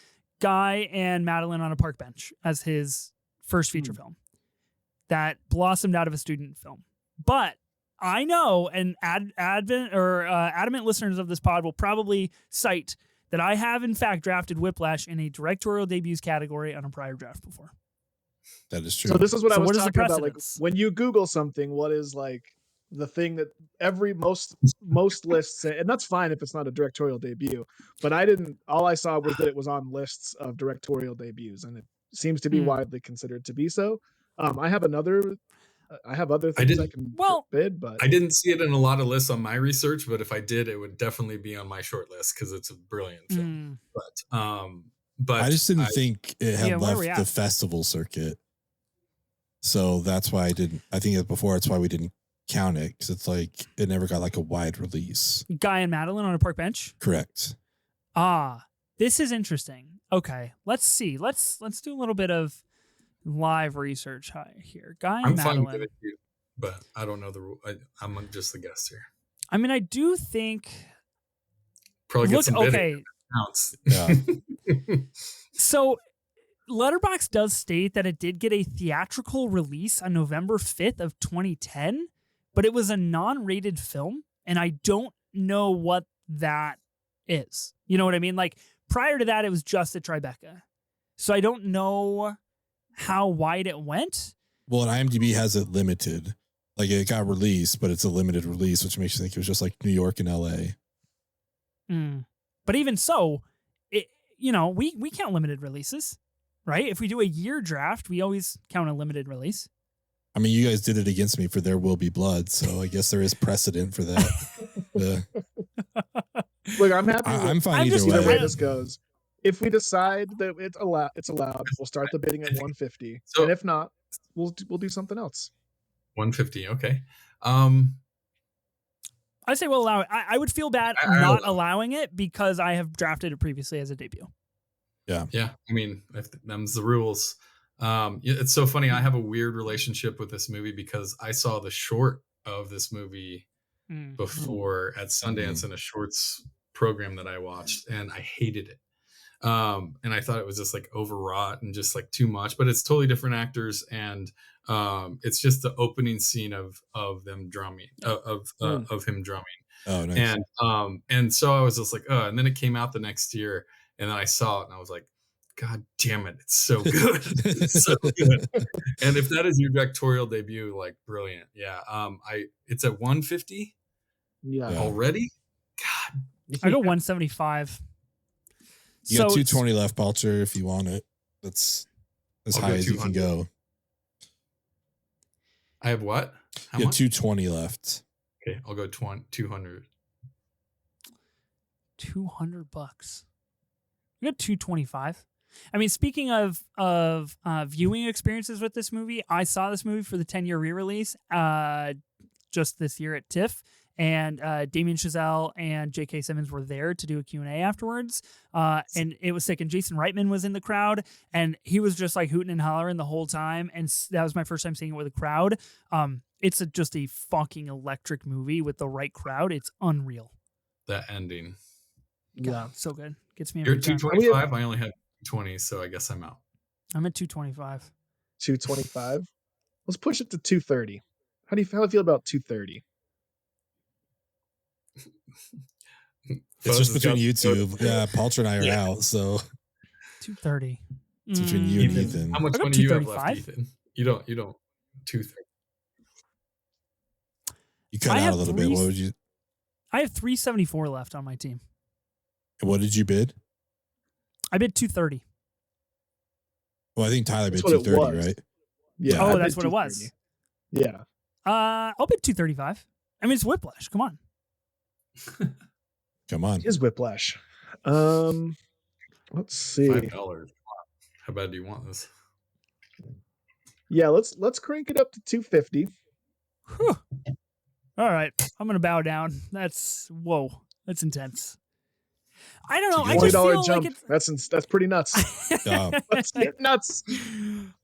Guy and Madeline on a Park Bench as his first feature film that blossomed out of a student film. But I know, and adamant listeners of this pod will probably cite that I have in fact drafted Whiplash in a directorial debuts category on a prior draft before. That is true. So this is what I was talking about. Like, when you Google something, what is like the thing that most lists say, and that's fine if it's not a directorial debut, but all I saw was that it was on lists of directorial debuts, and it seems to be widely considered to be so. I have other things I can bid, but I didn't see it in a lot of lists on my research, but if I did, it would definitely be on my short list because it's a brilliant film. But I just didn't think it had left the festival circuit. So that's why I think that's why we didn't count it, because it's like it never got like a wide release. Guy and Madeline on a Park Bench? Correct. This is interesting. Okay, let's see. Let's do a little bit of live research here. Guy and Madeline. I'm fine with it, but I don't know the rule. I'm just the guest here. I mean, I do think probably get some bidding. Yeah. So Letterboxd does state that it did get a theatrical release on November 5th of 2010, but it was a non-rated film, and I don't know what that is. You know what I mean? Like, prior to that, it was just at Tribeca. So I don't know how wide it went. Well, and IMDb has it limited. Like, it got released, but it's a limited release, which makes you think it was just like New York and LA. But even so, we count limited releases. Right? If we do a year draft, we always count a limited release. I mean, you guys did it against me for There Will Be Blood, so I guess there is precedent for that. Look, I'm happy. I'm fine either way this goes. If we decide that it's allowed, we'll start the bidding at 150. So, and if not, we'll do something else. 150, okay. I say we'll allow it. I would feel bad not allowing it because I have drafted it previously as a debut. Yeah. I mean, them's the rules. It's so funny. I have a weird relationship with this movie because I saw the short of this movie before at Sundance in a shorts program that I watched, and I hated it. And I thought it was just like overwrought and just like too much, but it's totally different actors. And it's just the opening scene of them drumming, of him drumming. Oh, nice. And so I was just like, and then it came out the next year. And then I saw it and I was like, God damn it, it's so good. It's so good. And if that is your directorial debut, like, brilliant. Yeah. It's at 150 already. God. I go 175. You got 220 left, Palcher, if you want it. That's as high as you can go. I have what? You have 220 left. Okay, I'll go 200. $200. We got 225. I mean, speaking of viewing experiences with this movie, I saw this movie for the 10-year re-release just this year at TIFF, and Damien Chazelle and J.K. Simmons were there to do a Q&A afterwards, and it was sick. And Jason Reitman was in the crowd, and he was just like hooting and hollering the whole time, and that was my first time seeing it with a crowd. It's just a fucking electric movie with the right crowd. It's unreal. That ending. God, so good. Gets me. You're 225. I only had 20, so I guess I'm out. I'm at 225. 225. Let's push it to 230. How do you feel about 230? It's just between you two. Yeah, Palcher and I are out, so 230. It's between you and Ethan. How much money do you have left, Ethan? You don't. 230. You cut out a little bit. What would you? I have 374 left on my team. And what did you bid? I bid 230. Well, I think Tyler bid 230, right? Yeah. Oh, that's what it was. Yeah. I'll bid 235. I mean, it's Whiplash. Come on. Come on. It is Whiplash. Let's see. $5. How bad do you want this? Yeah, let's crank it up to 250. Whew. All right, I'm gonna bow down. That's intense. I don't know. I just feel jump. like That's pretty nuts. Let's get nuts.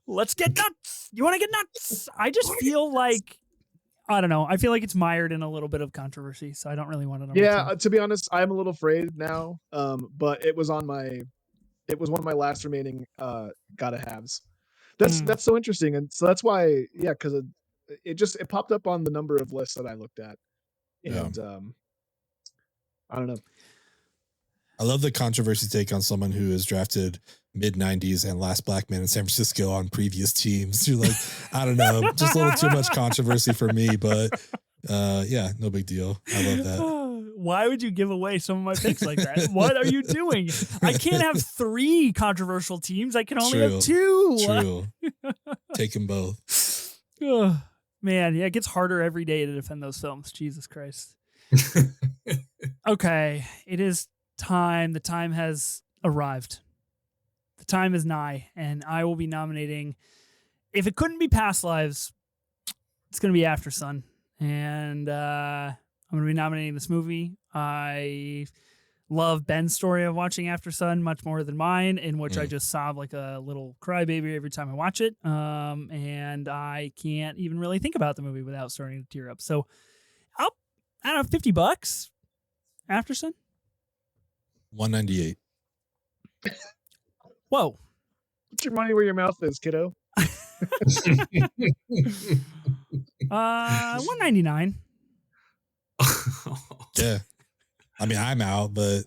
Let's get nuts. You want to get nuts? I just feel like, I don't know. I feel like it's mired in a little bit of controversy, so I don't really want it. Yeah, to be honest, I'm a little afraid now. But it was one of my last remaining gotta haves. That's so interesting, and so that's why, yeah, because it popped up on the number of lists that I looked at, and I don't know. I love the controversy take on someone who is drafted mid-90s and last black man in San Francisco on previous teams. You're like, I don't know, just a little too much controversy for me, but yeah, no big deal. I love that. Why would you give away some of my picks like that? What are you doing? I can't have 3 controversial teams. I can only have 2. True. Take them both. Oh, man, yeah, it gets harder every day to defend those films. Jesus Christ. Okay, it is time. The time has arrived. The time is nigh, and I will be nominating. If it couldn't be Past Lives, it's going to be After Sun, and I'm going to be nominating this movie. I love Ben's story of watching After Sun much more than mine, in which I just sob like a little crybaby every time I watch it, and I can't even really think about the movie without starting to tear up. So, I don't know, $50 After Sun. $198. Whoa. Put your money where your mouth is, kiddo. $199. Yeah. I mean, I'm out, but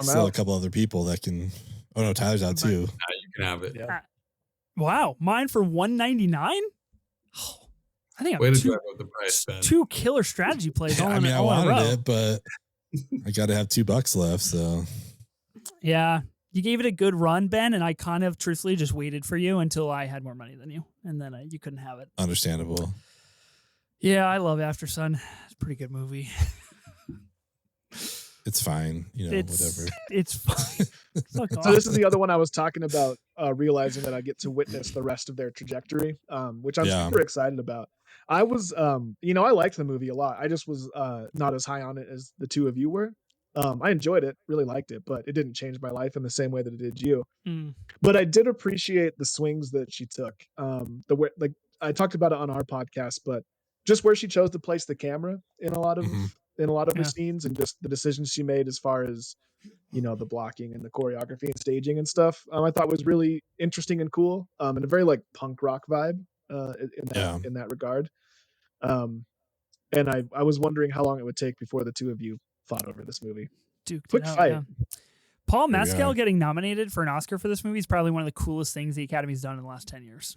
still a couple other people that can. Oh no, Tyler's out too. You can have it. Yeah. Wow, mine for $199. Oh, I think Way I'm to drive up the price, Ben. 2 killer strategy plays. I mean, I wanted it, but I got to have $2 left. So yeah, you gave it a good run, Ben, and I kind of truthfully just waited for you until I had more money than you, and then you couldn't have it. Understandable. Yeah, I love After Sun. It's a pretty good movie. It's fine, whatever. It's fine. So this is the other one I was talking about, realizing that I get to witness the rest of their trajectory, which I'm super excited about. I was, I liked the movie a lot. I just was not as high on it as the two of you were. I enjoyed it, really liked it, but it didn't change my life in the same way that it did you. But I did appreciate the swings that she took. The way, like I talked about it on our podcast, but just where she chose to place the camera in a lot of her scenes, and just the decisions she made as far as the blocking and the choreography and staging and stuff, I thought was really interesting and cool, and a very like punk rock vibe in that regard. And I was wondering how long it would take before the two of you fought over this movie. Duke, quick fight. Yeah. Paul Mescal getting nominated for an Oscar for this movie is probably one of the coolest things the Academy's done in the last 10 years.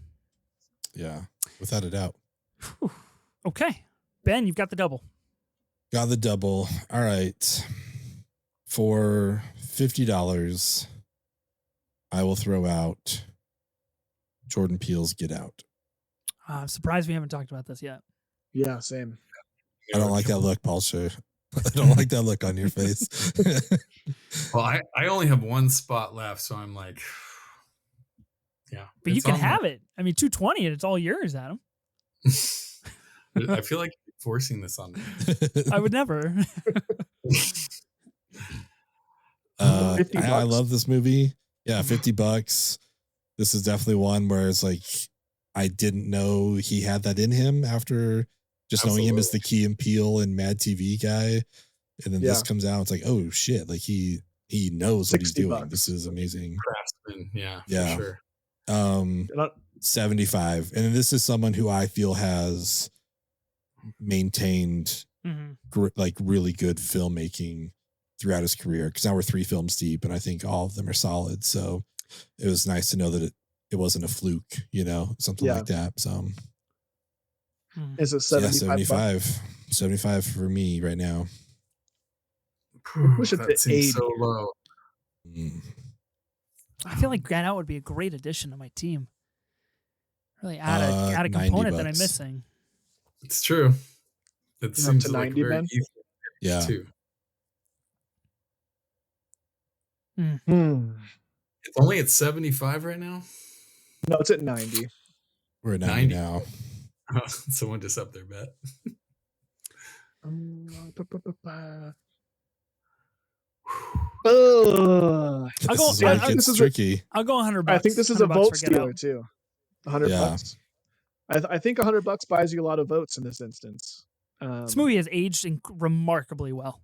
Yeah, without a doubt. Whew. Okay, Ben, you've got the double. Got the double. All right. For $50, I will throw out Jordan Peele's Get Out. I'm surprised we haven't talked about this yet. Yeah, same. I don't like that look, Palcher. I don't like that look on your face. Well, I only have one spot left, so I'm like, Yeah. But you can have it. I mean, 220, it's all yours, Adam. I feel like you're forcing this on me. I would never. I love this movie. Yeah, $50. This is definitely one where it's like I didn't know he had that in him after just knowing him as the Key and Peele and Mad TV guy. And then this comes out, it's like, oh shit, like he knows what he's doing. This is amazing. Craftsman, yeah, for sure. 75. And this is someone who I feel has maintained like really good filmmaking throughout his career, because now we're 3 films deep and I think all of them are solid. So it was nice to know that it wasn't a fluke, something like that. So is it 75? 75 for me right now. Push it to 80. So low. I feel like Get Out would be a great addition to my team. Really add a component that I'm missing. It's true. It seems to like 90, very Ben? easy. Yeah. Too. It's only at 75 right now? No, it's at 90. We're at 90 now. Someone just up their bet. This is tricky. I'll go $100. I think this is a vote stealer too. $100. I think $100 buys you a lot of votes in this instance. This movie has aged remarkably well.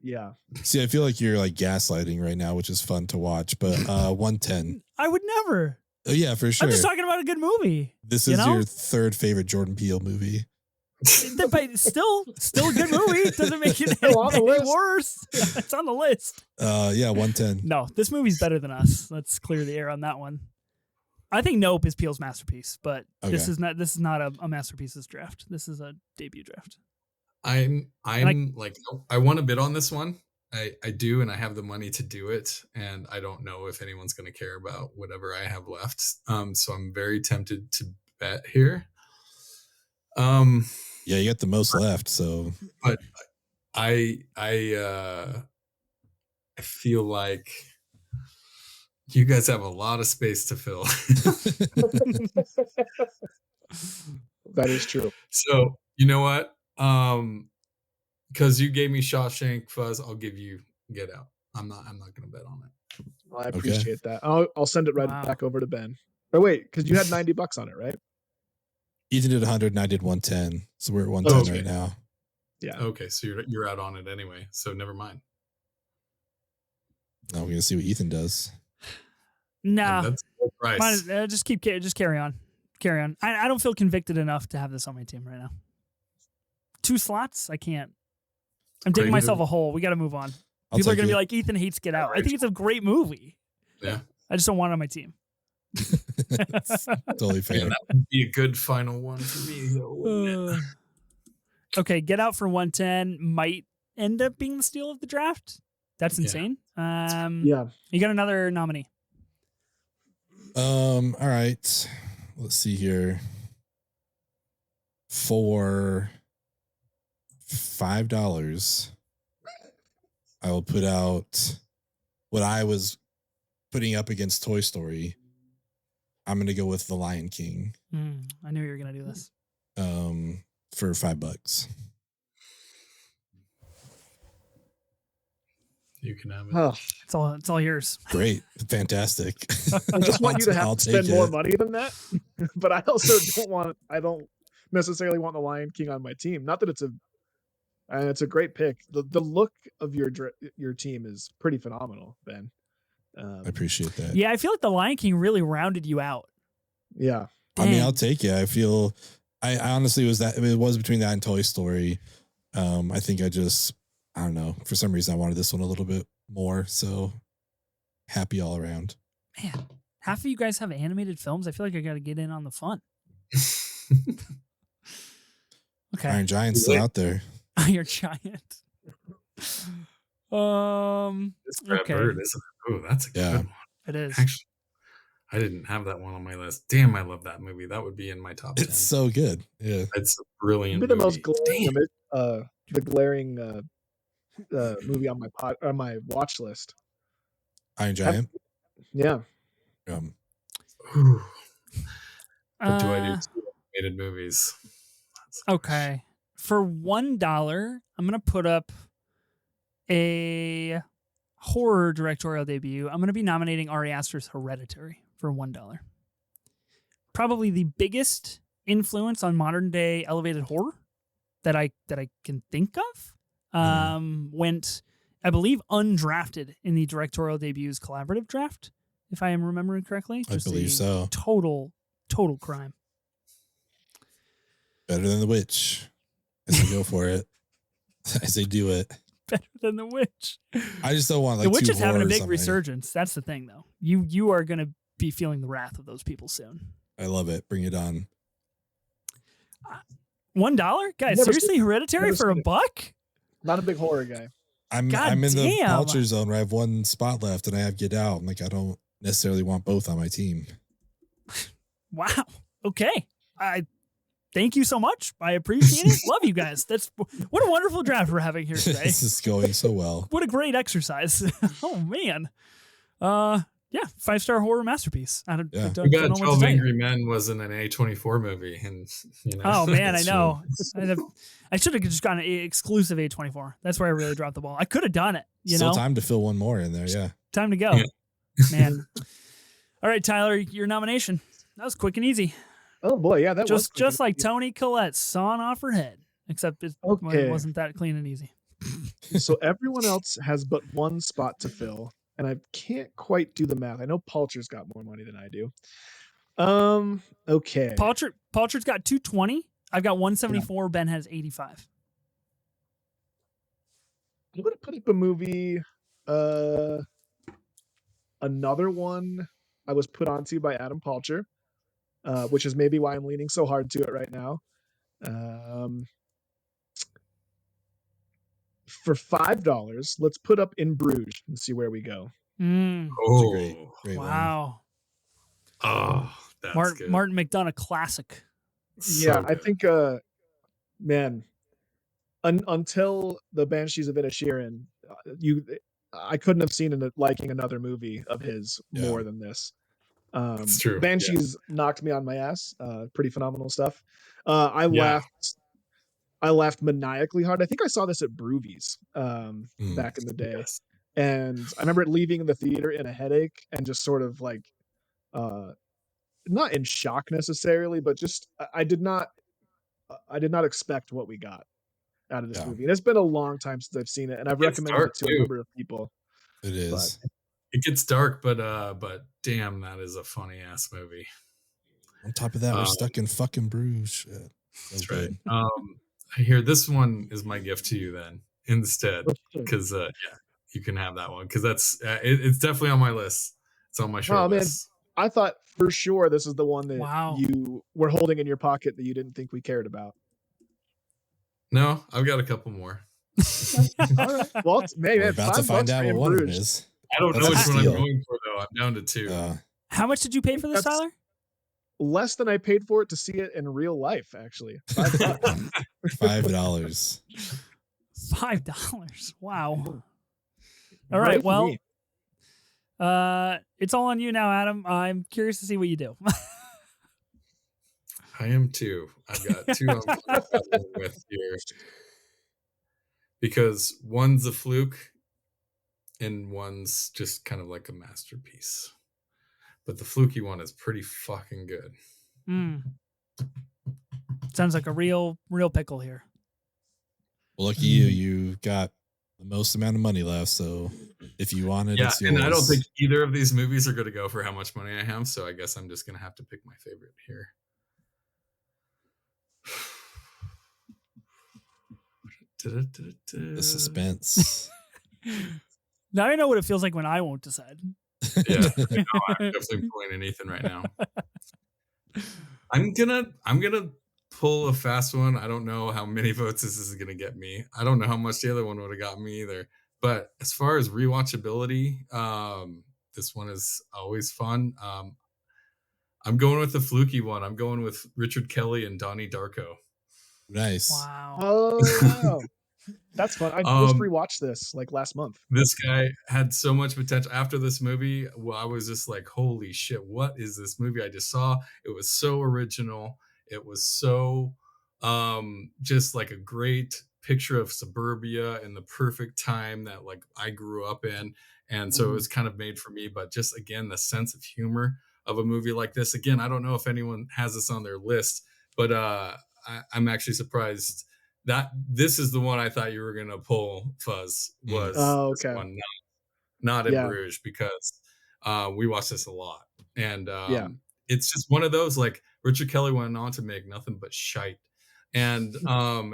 Yeah. See, I feel like you're like gaslighting right now, which is fun to watch. But 110. I would never. Oh yeah, for sure. I'm just talking about a good movie. This is your 3rd favorite Jordan Peele movie. But still a good movie. It doesn't make it any worse. It's on the list. Yeah, 110. No, this movie's better than Us. Let's clear the air on that one. I think Nope is Peele's masterpiece, but this is not a masterpieces draft. This is a debut draft. I want to bid on this one. I do, and I have the money to do it, and I don't know if anyone's going to care about whatever I have left. So I'm very tempted to bet here. Yeah, you got the most left, so. But I feel like you guys have a lot of space to fill. That is true. So you know what? Because you gave me Shawshank Fuzz, I'll give you Get Out. I'm not going to bet on it. Well, I appreciate that. I'll send it back over to Ben. Oh wait, because you had $90 on it, right? Ethan did 100 and I did 110. So we're at 110 right now. Yeah. Okay, so you're out on it anyway. So never mind. Now we're gonna see what Ethan does. Nah. That's the price. Just carry on. Carry on. I don't feel convicted enough to have this on my team right now. 2 slots? I can't. I'm digging myself a hole. We got to move on. People are going to be like, Ethan hates Get Out. I think it's a great movie. Yeah. I just don't want it on my team. Totally fair. Yeah, that would be a good final one for me. Okay, Get Out for 110 might end up being the steal of the draft. That's insane. Yeah. You got another nominee. All right. Let's see here. For $5, I will put out what I was putting up against Toy Story. I'm going to go with The Lion King. I knew you were going to do this. For $5. You can have it. It's all yours. Great. Fantastic. I just want you to have to spend more money than that. But I also I don't necessarily want The Lion King on my team. Not that it's a great pick. The look of your team is pretty phenomenal, Ben. I appreciate that. Yeah, I feel like The Lion King really rounded you out. Yeah. Dang. I mean, I'll take it. I feel I honestly it was between that and Toy Story. I think I don't know. For some reason, I wanted this one a little bit more. So happy all around. Man, half of you guys have animated films. I feel like I got to get in on the fun. Okay. Iron Giant's still out there. Iron Giant. It's Brad Bird, isn't it? Oh, that's a good one. It is. Actually, I didn't have that one on my list. Damn, I love that movie. That would be in my top 10. It's so good. Yeah. It's a brilliant movie. The most glaring movie on my watch list. Iron Giant. Yeah. What do I do to animated movies? Okay. For $1, I'm going to put up a horror directorial debut. I'm going to be nominating Ari Aster's Hereditary for $1. Probably the biggest influence on modern day elevated horror that I can think of. Went, I believe, undrafted in the directorial debuts collaborative draft, if I am remembering correctly. I believe so. Total crime. Better than The Witch. As they go for it. As they do it. Better than The Witch. I just don't want The Witch is having a big resurgence. That's the thing, though. You are going to be feeling the wrath of those people soon. I love it. Bring it on. $1, guys. Seriously, Hereditary for $1? Not a big horror guy. I'm in the Palcher zone where I have one spot left and I have Get Out. I'm like, I don't necessarily want both on my team. Wow. Okay. Thank you so much. I appreciate it. Love you guys. What a wonderful draft we're having here today. This is going so well. What a great exercise. Oh man. Yeah, 5-star horror masterpiece. We got 12 Angry Men wasn't an A24 movie, and Oh man, I know. I should have just gotten an exclusive A24. That's where I really dropped the ball. I could have done it. Still time to fill one more in there. Yeah, time to go, man. All right, Tyler, your nomination. That was quick and easy. Oh boy, yeah, that was just like Toni Collette sawing off her head, except it wasn't that clean and easy. So everyone else has but one spot to fill. And I can't quite do the math. I know Palcher's got more money than I do. Okay. Palcher's got 220. I've got 174. Yeah. Ben has 85. I'm going to put up a movie. Another one I was put onto by Adam Palcher, which is maybe why I'm leaning so hard to it right now. For $5, let's put up In Bruges and see where we go. Oh, great wow! One. Oh, that's good. Martin McDonagh classic. Yeah, I think, man, until The Banshees of Inisherin, I couldn't have seen liking another movie of his more than this. It's true. Banshees knocked me on my ass. Pretty phenomenal stuff. I laughed maniacally hard. I think I saw this at Broovies back in the day. Yes. And I remember leaving the theater in a headache and just sort of like, not in shock necessarily, but just I did not expect what we got out of this movie. And it's been a long time since I've seen it, and I've recommended it to a number of people. It is. It gets dark, but damn, that is a funny ass movie. On top of that, we're stuck in fucking Bruges. That's right. I hear this one is my gift to you then instead, because you can have that one because that's it's definitely on my list. It's on my short list. Man, I thought for sure this is the one that you were holding in your pocket that you didn't think we cared about. No, I've got a couple more. All right. Well, maybe we're about to find out what one of it is. I don't know which one I'm going for though. I'm down to 2. How much did you pay for this, Tyler? Less than I paid for it to see it in real life, actually. $5. $5. Wow. All right. Well, it's all on you now, Adam. I'm curious to see what you do. I am too. I've got 2 I'm with here because one's a fluke and one's just kind of like a masterpiece. But the fluky one is pretty fucking good. Sounds like a real pickle here. Well, lucky you. You've got the most amount of money left, so if you want it, it's yours. And I don't think either of these movies are going to go for how much money I have, so I guess I'm just going to have to pick my favorite here. The suspense. Now I know what it feels like when I won't decide. Yeah, no, I'm definitely pulling an Ethan right now. I'm gonna pull a fast one. I don't know how many votes this is gonna get me. I don't know how much the other one would have got me either. But as far as rewatchability, this one is always fun. I'm going with the fluky one. I'm going with Richard Kelly and Donnie Darko. Nice. Wow. Oh, wow. That's fun. I just rewatched this like last month. This guy had so much potential. After this movie, well, I was just like, holy shit, what is this movie I just saw? It was so original. It was so just like a great picture of suburbia and the perfect time that like I grew up in. And so it was kind of made for me. But just again, the sense of humor of a movie like this. Again, I don't know if anyone has this on their list, but I'm actually surprised that this is the one I thought you were gonna pull, Fuzz. Was okay. This one, not in Bruges, because we watched this a lot, and it's just one of those, like, Richard Kelly went on to make nothing but shite, and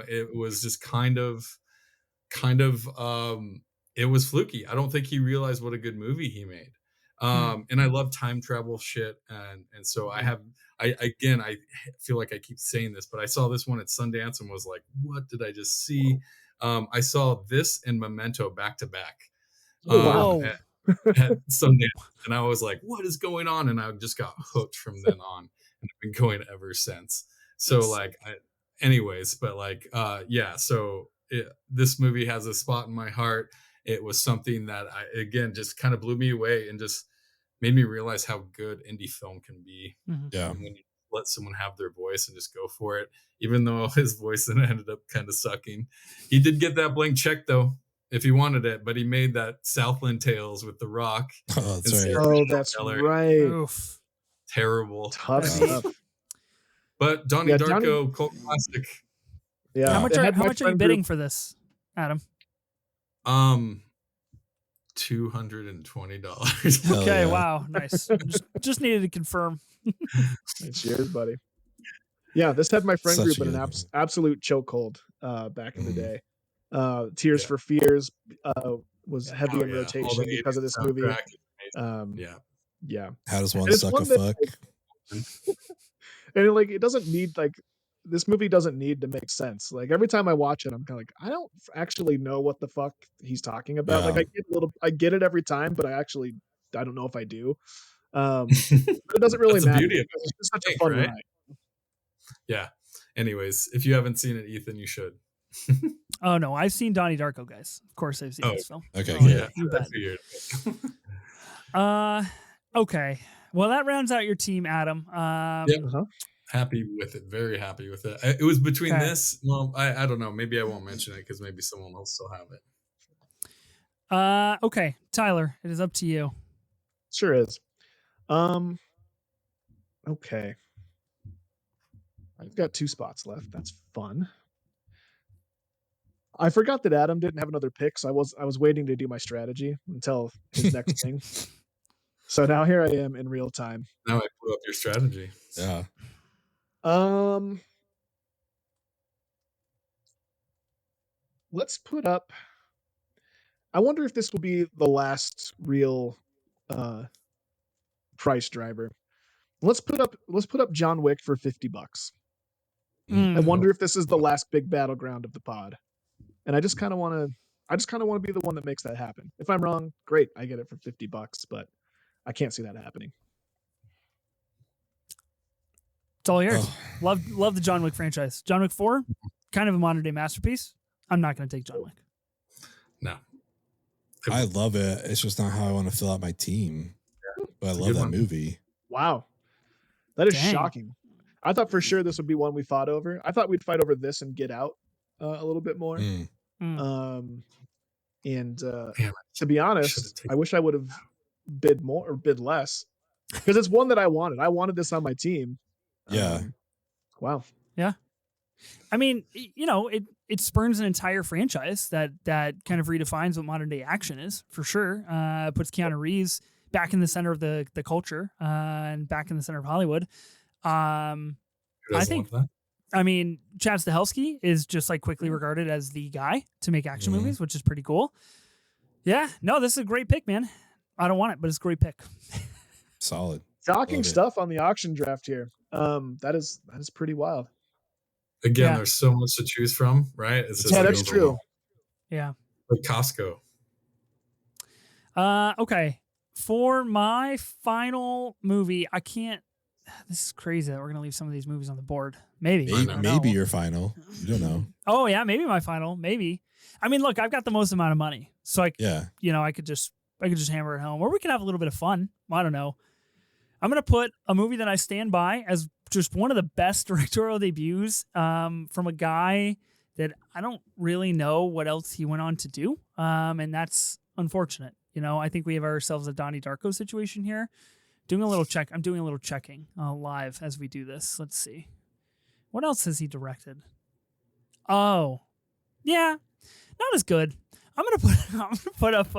it was just kind of it was fluky. I don't think he realized what a good movie he made. And I love time travel shit, and so I feel like I keep saying this, but I saw this one at Sundance and was like, what did I just see? I saw this and Memento back to back at Sundance, and I was like, what is going on? And I just got hooked from then on, and I've been going ever since. So this movie has a spot in my heart. It was something that again just kind of blew me away and just made me realize how good indie film can be. Yeah. When you let someone have their voice and just go for it, even though his voice then ended up kind of sucking. He did get that blank check though, if he wanted it, but he made that Southland Tales with The Rock. Oh, that's right. Oh, that's right. Oof. Terrible. Tough stuff. But Donnie Darko, cult classic. Yeah. How much are you bidding for this, Adam? $220. Okay, yeah. Wow, nice. just needed to confirm. Cheers, buddy. Yeah, this had my friend group in an absolute chokehold back in the day. Tears for Fears was heavy in rotation because of this movie. Yeah. How does one suck a fuck? And like, it doesn't need like. This movie doesn't need to make sense. Like every time I watch it, I'm kind of like, I don't actually know what the fuck he's talking about. Yeah. Like I get it every time, but I don't know if I do. It doesn't really matter. It's just such a fun ride. Yeah. Anyways, if you haven't seen it, Ethan, you should. Oh no, I've seen Donnie Darko, guys. Of course, I've seen this film. Okay, yeah, you bet. Okay. Well, that rounds out your team, Adam. Happy with it. Very happy with it. It was between this. Well, I don't know. Maybe I won't mention it because maybe someone else still have it. Okay, Tyler, it is up to you. Sure is. Okay. I've got 2 spots left. That's fun. I forgot that Adam didn't have another pick, so I was waiting to do my strategy until his next thing. So now here I am in real time. Now I blew up your strategy. Yeah. Let's put up. I wonder if this will be the last real price driver. Let's put up John Wick for $50. I wonder if this is the last big battleground of the pod. And I just kind of want to be the one that makes that happen. If I'm wrong, great, I get it for $50, but I can't see that happening. It's all yours. Love the John Wick franchise. John Wick 4, kind of a modern day masterpiece. I'm not going to take John Wick. No. I love it. It's just not how I want to fill out my team. But I love that movie. Wow. That is shocking. I thought for sure this would be one we fought over. I thought we'd fight over this and Get Out a little bit more. To be honest, I wish I would have bid more or bid less because it's one that I wanted. I wanted this on my team. Yeah. Wow. Yeah. I mean, it spurns an entire franchise that kind of redefines what modern day action is for sure. Puts Keanu Reeves back in the center of the culture and back in the center of Hollywood. I think, Chad Stahelski is just like quickly regarded as the guy to make action movies, which is pretty cool. Yeah, no, this is a great pick, man. I don't want it, but it's a great pick. Solid. Shocking stuff on the auction draft here. That is pretty wild. Again, there's so much to choose from, right? It's just that's true. Yeah. Like Costco. Okay. For my final movie, I can't this is crazy that we're gonna leave some of these movies on the board. Maybe Maybe your final. You don't know. Oh yeah, maybe my final. Maybe. I mean, look, I've got the most amount of money, so I could just hammer it home, or we could have a little bit of fun. I don't know. I'm gonna put a movie that I stand by as just one of the best directorial debuts from a guy that I don't really know what else he went on to do, and that's unfortunate. I think we have ourselves a Donnie Darko situation here. I'm doing a little checking live as we do this. Let's see. What else has he directed? Oh, yeah, not as good. I'm gonna put up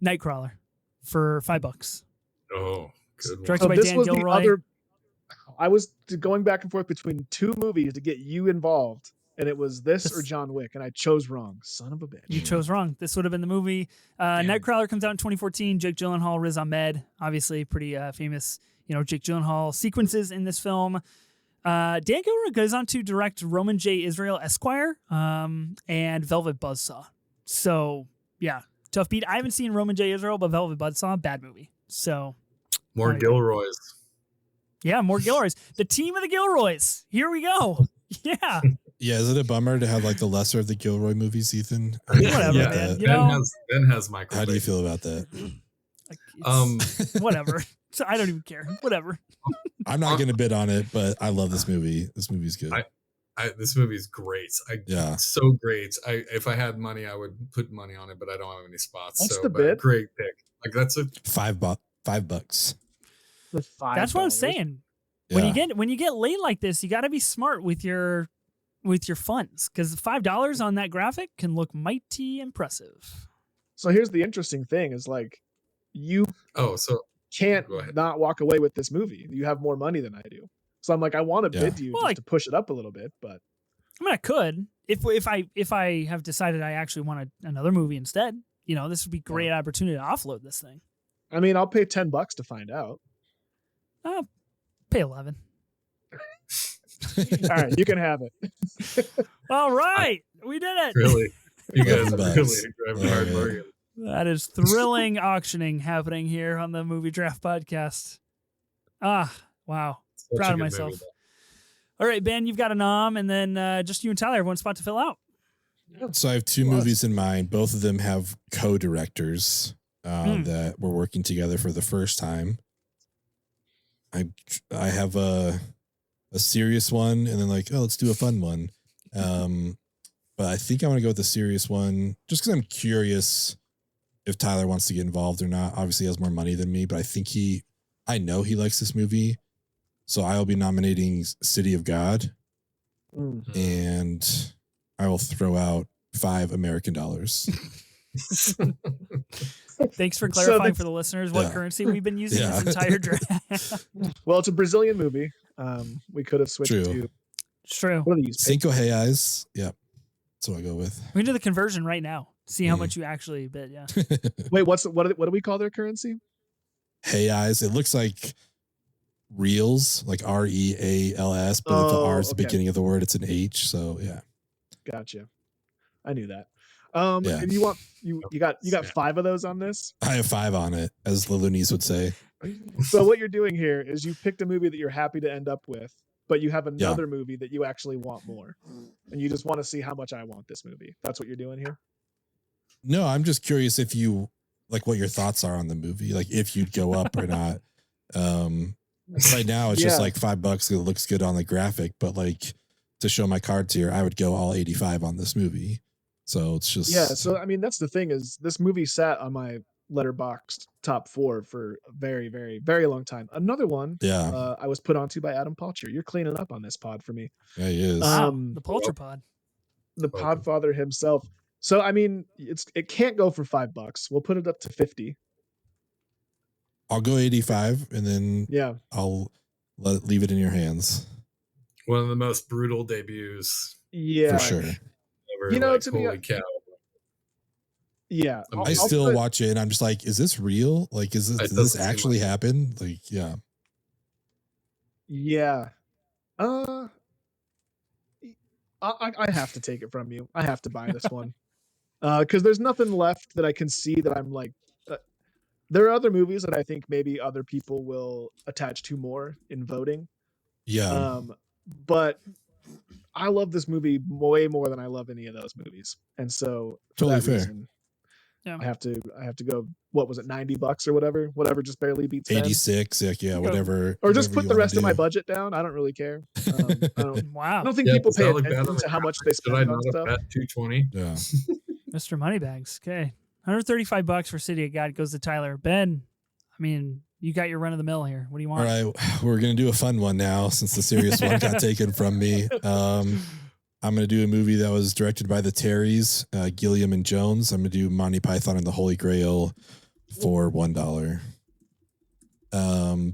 Nightcrawler for $5. Oh, good one. Directed by Dan Gilroy. I was going back and forth between two movies to get you involved, and it was this or John Wick, and I chose wrong. Son of a bitch. You chose wrong. This would have been the movie. Nightcrawler comes out in 2014. Jake Gyllenhaal, Riz Ahmed, obviously pretty famous. Jake Gyllenhaal sequences in this film. Dan Gilroy goes on to direct Roman J. Israel Esquire and Velvet Buzzsaw. So yeah, tough beat. I haven't seen Roman J. Israel, but Velvet Buzzsaw, bad movie. So more Gilroys. Yeah, more Gilroys. The team of the Gilroys. Here we go. Yeah. Yeah, is it a bummer to have like the lesser of the Gilroy movies, Ethan? Whatever, man. Ben has Michael. How do you feel about that? Whatever. So I don't even care. Whatever. I'm not going to bid on it, but I love this movie. This movie's good. This movie's great. It's so great. If I had money, I would put money on it, but I don't have any spots. What's the bid? Great pick. Like that's a $5. That's what I'm saying. Yeah. When you get late like this, you got to be smart with your funds, because $5 on that graphic can look mighty impressive. So here's the interesting thing: is like you can't not walk away with this movie. You have more money than I do, so I'm like, I want to bid you to push it up a little bit, but I mean, I could if I have decided I actually want another movie instead. This would be a great opportunity to offload this thing. I mean, I'll pay $10 to find out. I'll pay 11. All right, you can have it. All right, we did it. Really, you guys are really driving a hard bargain. That is thrilling auctioning happening here on the Movie Draft Podcast. Wow, proud of myself. Movie, all right, Ben, you've got a nom, and then just you and Tyler have one spot to fill out. So I have two movies in mind. Both of them have co-directors that were working together for the first time. I have a serious one, and then let's do a fun one. But I think I want to go with the serious one just because I'm curious if Tyler wants to get involved or not. Obviously he has more money than me, but I know he likes this movie. So I'll be nominating City of God, and I will throw out $5 American. Thanks for clarifying for the listeners what currency we've been using this entire draft. Well, it's a Brazilian movie. We could have switched to. It's true. What are these? Cinco Reais. Yep. That's what I go with. We can do the conversion right now. See how much you actually bid. Yeah. Wait, what do we call their currency? Reais. It looks like reals, like REALS, but if the R is the beginning of the word, it's an H. So yeah. Gotcha. I knew that. And you got 5 of those on this? I have 5 on it, as the loonies would say. So what you're doing here is you picked a movie that you're happy to end up with, but you have another movie that you actually want more, and you just want to see how much I want this movie. That's what you're doing here? No, I'm just curious if you what your thoughts are on the movie, like if you'd go up or not. Right now it's just like $5. It looks good on the graphic, but to show my cards here, I would go all 85 on this movie. So it's just So I mean, that's the thing, is this movie sat on my Letterboxd top 4 for a very, very, very long time. Another one, I was put onto by Adam Palcher. You're cleaning up on this pod for me. Yeah, he is. The Palcher pod, the Podfather himself. So I mean, it can't go for $5. We'll put it up to 50. I'll go 85, and then I'll leave it in your hands. One of the most brutal debuts. Yeah, for sure. To holy cow. Yeah, I still watch it, and I'm just like, is this real? Does this actually happen? Yeah. I have to take it from you. I have to buy this one. Because there's nothing left that I can see that I'm like, There are other movies that I think maybe other people will attach to more in voting. Yeah. But I love this movie way more than I love any of those movies. And so for Totally that fair. reason, yeah. I have to go, what was it, $90 or whatever just barely beats 86, whatever. Or just put the rest of my budget down. I don't really care. Wow. I don't think people pay attention to how much they spend on stuff. $220. Yeah. Mr. Moneybags. Okay. $135 for City of God goes to Tyler. Ben, I mean, you got your run of the mill here. What do you want? All right. We're going to do a fun one now since the serious one got taken from me. I'm going to do a movie that was directed by the Terrys, Gilliam and Jones. I'm going to do Monty Python and the Holy Grail for $1.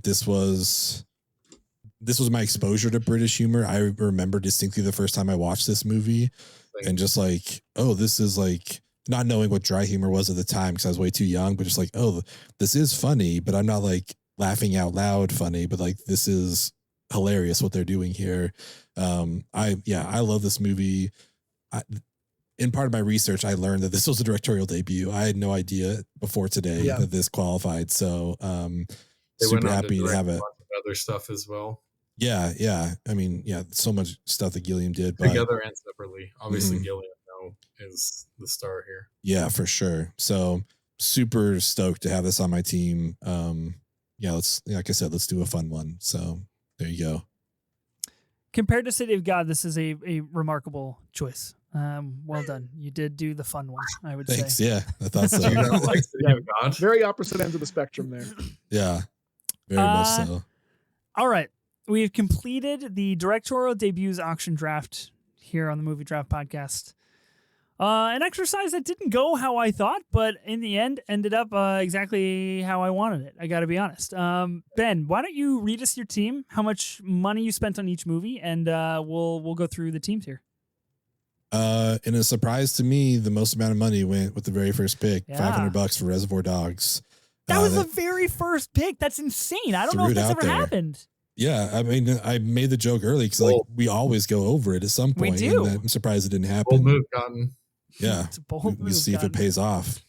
This was my exposure to British humor. I remember distinctly the first time I watched this movie and just like, oh, this is like, not knowing what dry humor was at the time because I was way too young, but just like, oh, this is funny, but I'm not like laughing out loud funny, but like this is hilarious what they're doing here. I love this movie. In part of my research, I learned that this was a directorial debut. I had no idea before today that this qualified. So super happy to have it. Other stuff as well. Yeah. I mean, so much stuff that Gilliam did. Together and separately. Obviously, Gilliam is the star here. Yeah, for sure. So super stoked to have this on my team. Let's, like I said, let's do a fun one. So there you go. Compared to City of God, this is a remarkable choice. Well done. You did do the fun one, I would say. Thanks. Yeah, I thought so. Like City of God? Very opposite ends of the spectrum there. Yeah, very much so. All right. We've completed the directorial debuts auction draft here on the Movie Draft Podcast. An exercise that didn't go how I thought, but in the end ended up exactly how I wanted it. I got to be honest. Ben, why don't you read us your team, how much money you spent on each movie, and we'll go through the teams here. In a surprise to me, the most amount of money went with the very first pick, $500 for Reservoir Dogs. That was the very first pick. That's insane. I don't know if that's ever happened. Yeah, I mean, I made the joke early because like we always go over it at some point. We do. And I'm surprised it didn't happen. Bold move, Cotton. Yeah, it's a bold we see if it pays off.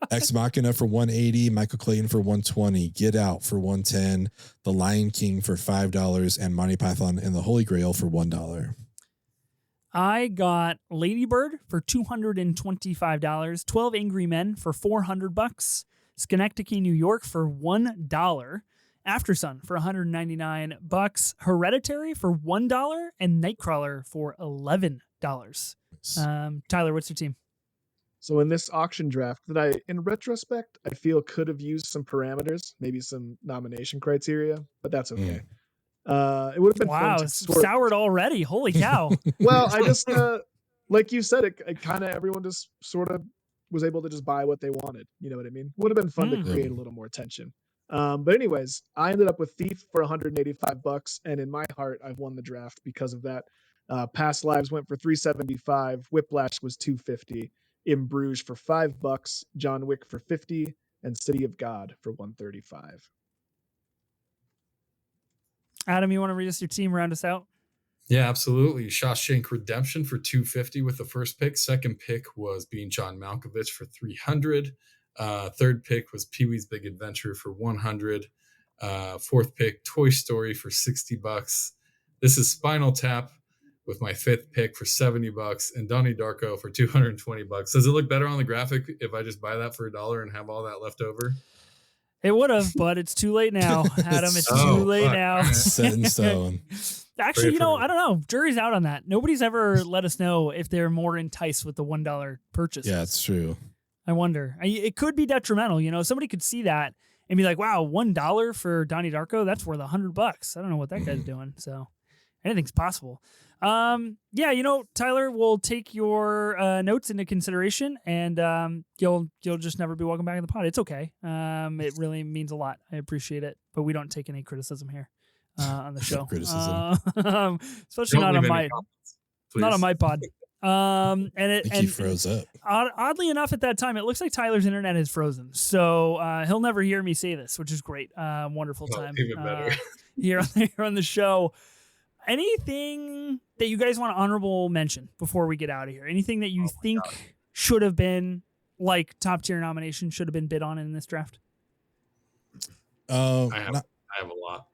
Ex Machina for $180, Michael Clayton for $120, Get Out for $110, The Lion King for $5, and Monty Python and the Holy Grail for $1. I got Lady Bird for $225, 12 Angry Men for $400, Schenectady, New York for $1, Aftersun for $199, Hereditary for $1, and Nightcrawler for $11. Tyler, what's your team? So in this auction draft that I, in retrospect, I feel could have used some parameters, maybe some nomination criteria, but that's okay. It would have been fun to soured already. Holy cow. Well, I just, like you said, it kind of, everyone just sort of was able to just buy what they wanted. You know what I mean? Would have been fun to create a little more tension. But anyways, I ended up with Thief for $185, and in my heart, I've won the draft because of that. Past Lives went for $375. Whiplash was $250. In Bruges for $5. John Wick for $50, and City of God for $135. Adam, you want to read us your team, round us out? Yeah, absolutely. Shawshank Redemption for $250 with the first pick. Second pick was Being John Malkovich for $300. Third pick was Pee-wee's Big Adventure for $100. Fourth pick, Toy Story for $60. This is Spinal Tap with my fifth pick for $70, and Donnie Darko for $220. Does it look better on the graphic if I just buy that for $1 and have all that left over? It would have, but it's too late now, Adam. It's too late now. Set in stone. Actually, I don't know. Jury's out on that. Nobody's ever let us know if they're more enticed with the $1 purchase. Yeah, it's true. I wonder. It could be detrimental. Somebody could see that and be like, "Wow, $1 for Donnie Darko? That's worth $100." I don't know what that guy's doing. So anything's possible. Tyler, we'll take your notes into consideration, and you'll just never be welcome back in the pod. It's okay. It really means a lot. I appreciate it, but we don't take any criticism here on the show. Especially not on my pod. He froze up. Oddly enough, at that time, it looks like Tyler's internet is frozen, so he'll never hear me say this, which is great. Wonderful time even better. here on the show. Anything that you guys want to honorable mention before we get out of here? Anything that you think should have been like top tier nominations should have been bid on in this draft? I have a lot.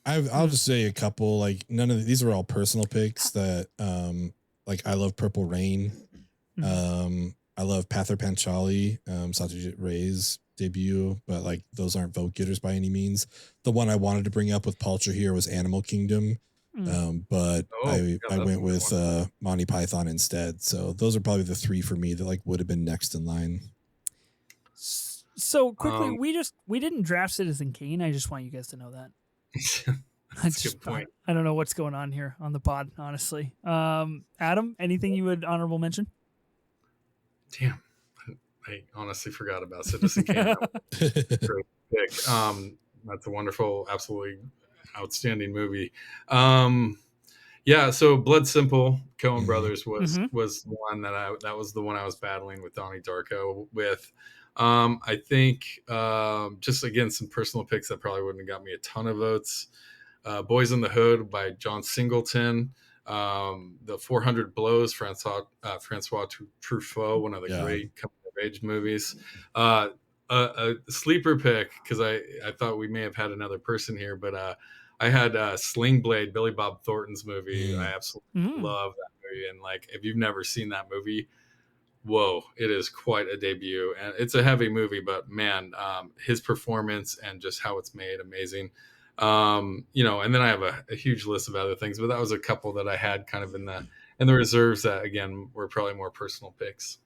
I'll just say a couple. Like none of these are all personal picks that like I love Purple Rain. I love Pather Panchali, Satyajit Ray's debut, but like those aren't vote getters by any means. The one I wanted to bring up with Palcher here was Animal Kingdom. But I went with Monty Python instead. So those are probably the three for me that like would have been next in line. So quickly, we didn't draft Citizen Kane. I just want you guys to know that. That's a good point. I don't know what's going on here on the pod, honestly. Adam, anything you would honorable mention? Damn, I honestly forgot about Citizen Kane. Great pick. That's a wonderful, absolutely outstanding movie. So Blood Simple, Coen Brothers was one that was the one I was battling with Donnie Darko with. I think just again some personal picks that probably wouldn't have got me a ton of votes. Boys in the Hood by John Singleton. The 400 Blows, Francois Truffaut, one of the great coming of age movies. A sleeper pick, because I thought we may have had another person here, but I had Sling Blade, Billy Bob Thornton's movie. I absolutely love that movie, and like if you've never seen that movie, whoa, it is quite a debut, and it's a heavy movie, but man, his performance and just how it's made, amazing. And then I have a huge list of other things, but that was a couple that I had kind of in the reserves that again were probably more personal picks.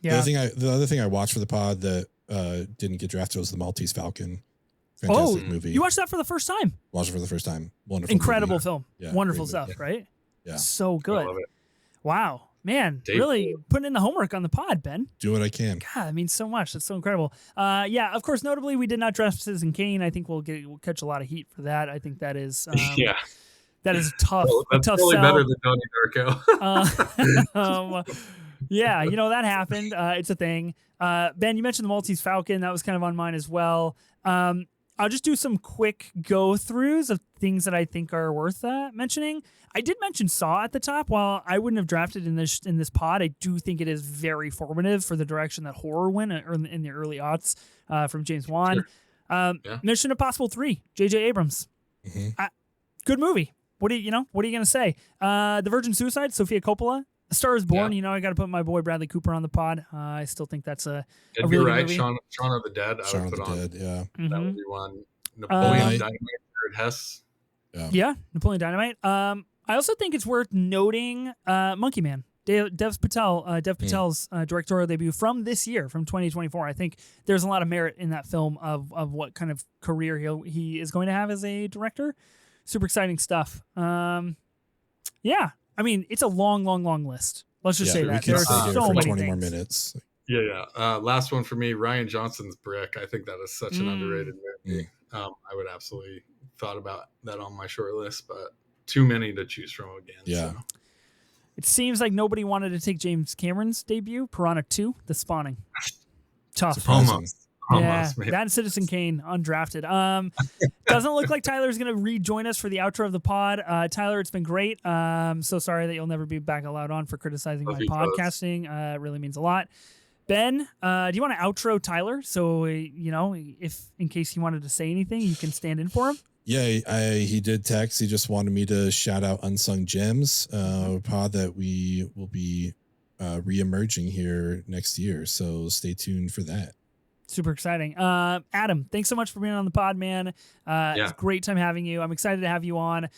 Yeah. The other thing I watched for the pod that didn't get drafted was the Maltese Falcon. Fantastic movie. You watched that for the first time? Watched it for the first time. Wonderful. Incredible movie. Film. Yeah, wonderful stuff, right? Yeah. So good. I love it. Wow. Man, really putting in the homework on the pod, Ben. Do what I can. God, that means so much. That's so incredible. Of course, notably, we did not draft Citizen Kane. I think we'll catch a lot of heat for that. I think that is that is tough. That's tough probably sell. better than Donnie Darko. That happened. It's a thing. Ben, you mentioned the Maltese Falcon. That was kind of on mine as well. I'll just do some quick go-throughs of things that I think are worth mentioning. I did mention Saw at the top. While I wouldn't have drafted in this pod, I do think it is very formative for the direction that horror went in the early aughts from James Wan. Sure. Mission Impossible 3, J.J. Abrams. Good movie. What are you going to say? The Virgin Suicide, Sofia Coppola. A Star is Born. Yeah. I got to put my boy Bradley Cooper on the pod. I still think that's a really good right. movie. Shaun of the Dead. Shaun of the Dead. Yeah. That would be one. Napoleon Dynamite. Hess. Yeah. Napoleon Dynamite. I also think it's worth noting Monkey Man. Dev Patel's directorial debut from this year, from 2024. I think there's a lot of merit in that film of what kind of career he is going to have as a director. Super exciting stuff. I mean, it's a long list. Let's just say that. There's so many 20 things. more minutes. Yeah. Last one for me, Ryan Johnson's Brick. I think that is such an underrated movie. I would absolutely thought about that on my short list, but too many to choose from again. Yeah. So. It seems like nobody wanted to take James Cameron's debut, Piranha 2, The Spawning. Tough. Almost, that and Citizen Kane, undrafted. Doesn't look like Tyler's going to rejoin us for the outro of the pod. Tyler, it's been great. So sorry that you'll never be back allowed on for criticizing my podcasting. It really means a lot. Ben, do you want to outro Tyler? So, if in case he wanted to say anything, you can stand in for him. Yeah, he did text. He just wanted me to shout out Unsung Gems, a pod that we will be re-emerging here next year. So stay tuned for that. Super exciting. Adam, thanks so much for being on the pod, man. It's a great time having you. I'm excited to have you on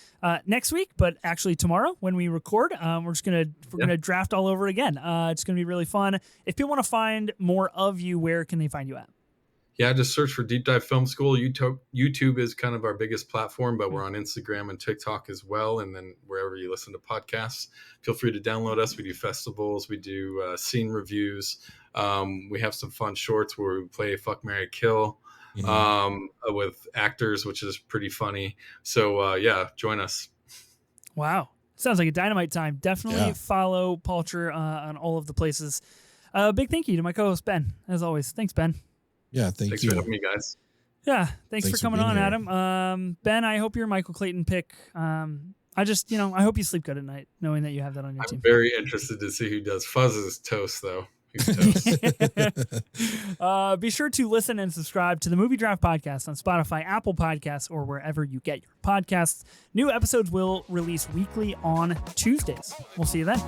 next week, but actually tomorrow when we record, we're gonna draft all over again. It's gonna be really fun. If people want to find more of you, where can they find you at? Yeah, just search for Deep Dive Film School. YouTube is kind of our biggest platform, but we're on Instagram and TikTok as well. And then wherever you listen to podcasts, feel free to download us. We do festivals. We do scene reviews. We have some fun shorts where we play Fuck, Marry, Kill with actors, which is pretty funny. So, join us. Wow. Sounds like a dynamite time. Definitely follow Palcher on all of the places. Big thank you to my co-host, Ben, as always. Thanks, Ben. Yeah, thanks for having me, guys. Yeah, thanks for coming on, here. Adam. Ben, I hope your Michael Clayton pick. I hope you sleep good at night, knowing that you have that on your team. I'm very interested to see who does Fuzz's toast, though. Be sure to listen and subscribe to the Movie Draft Podcast on Spotify, Apple Podcasts, or wherever you get your podcasts. New episodes will release weekly on Tuesdays. We'll see you then.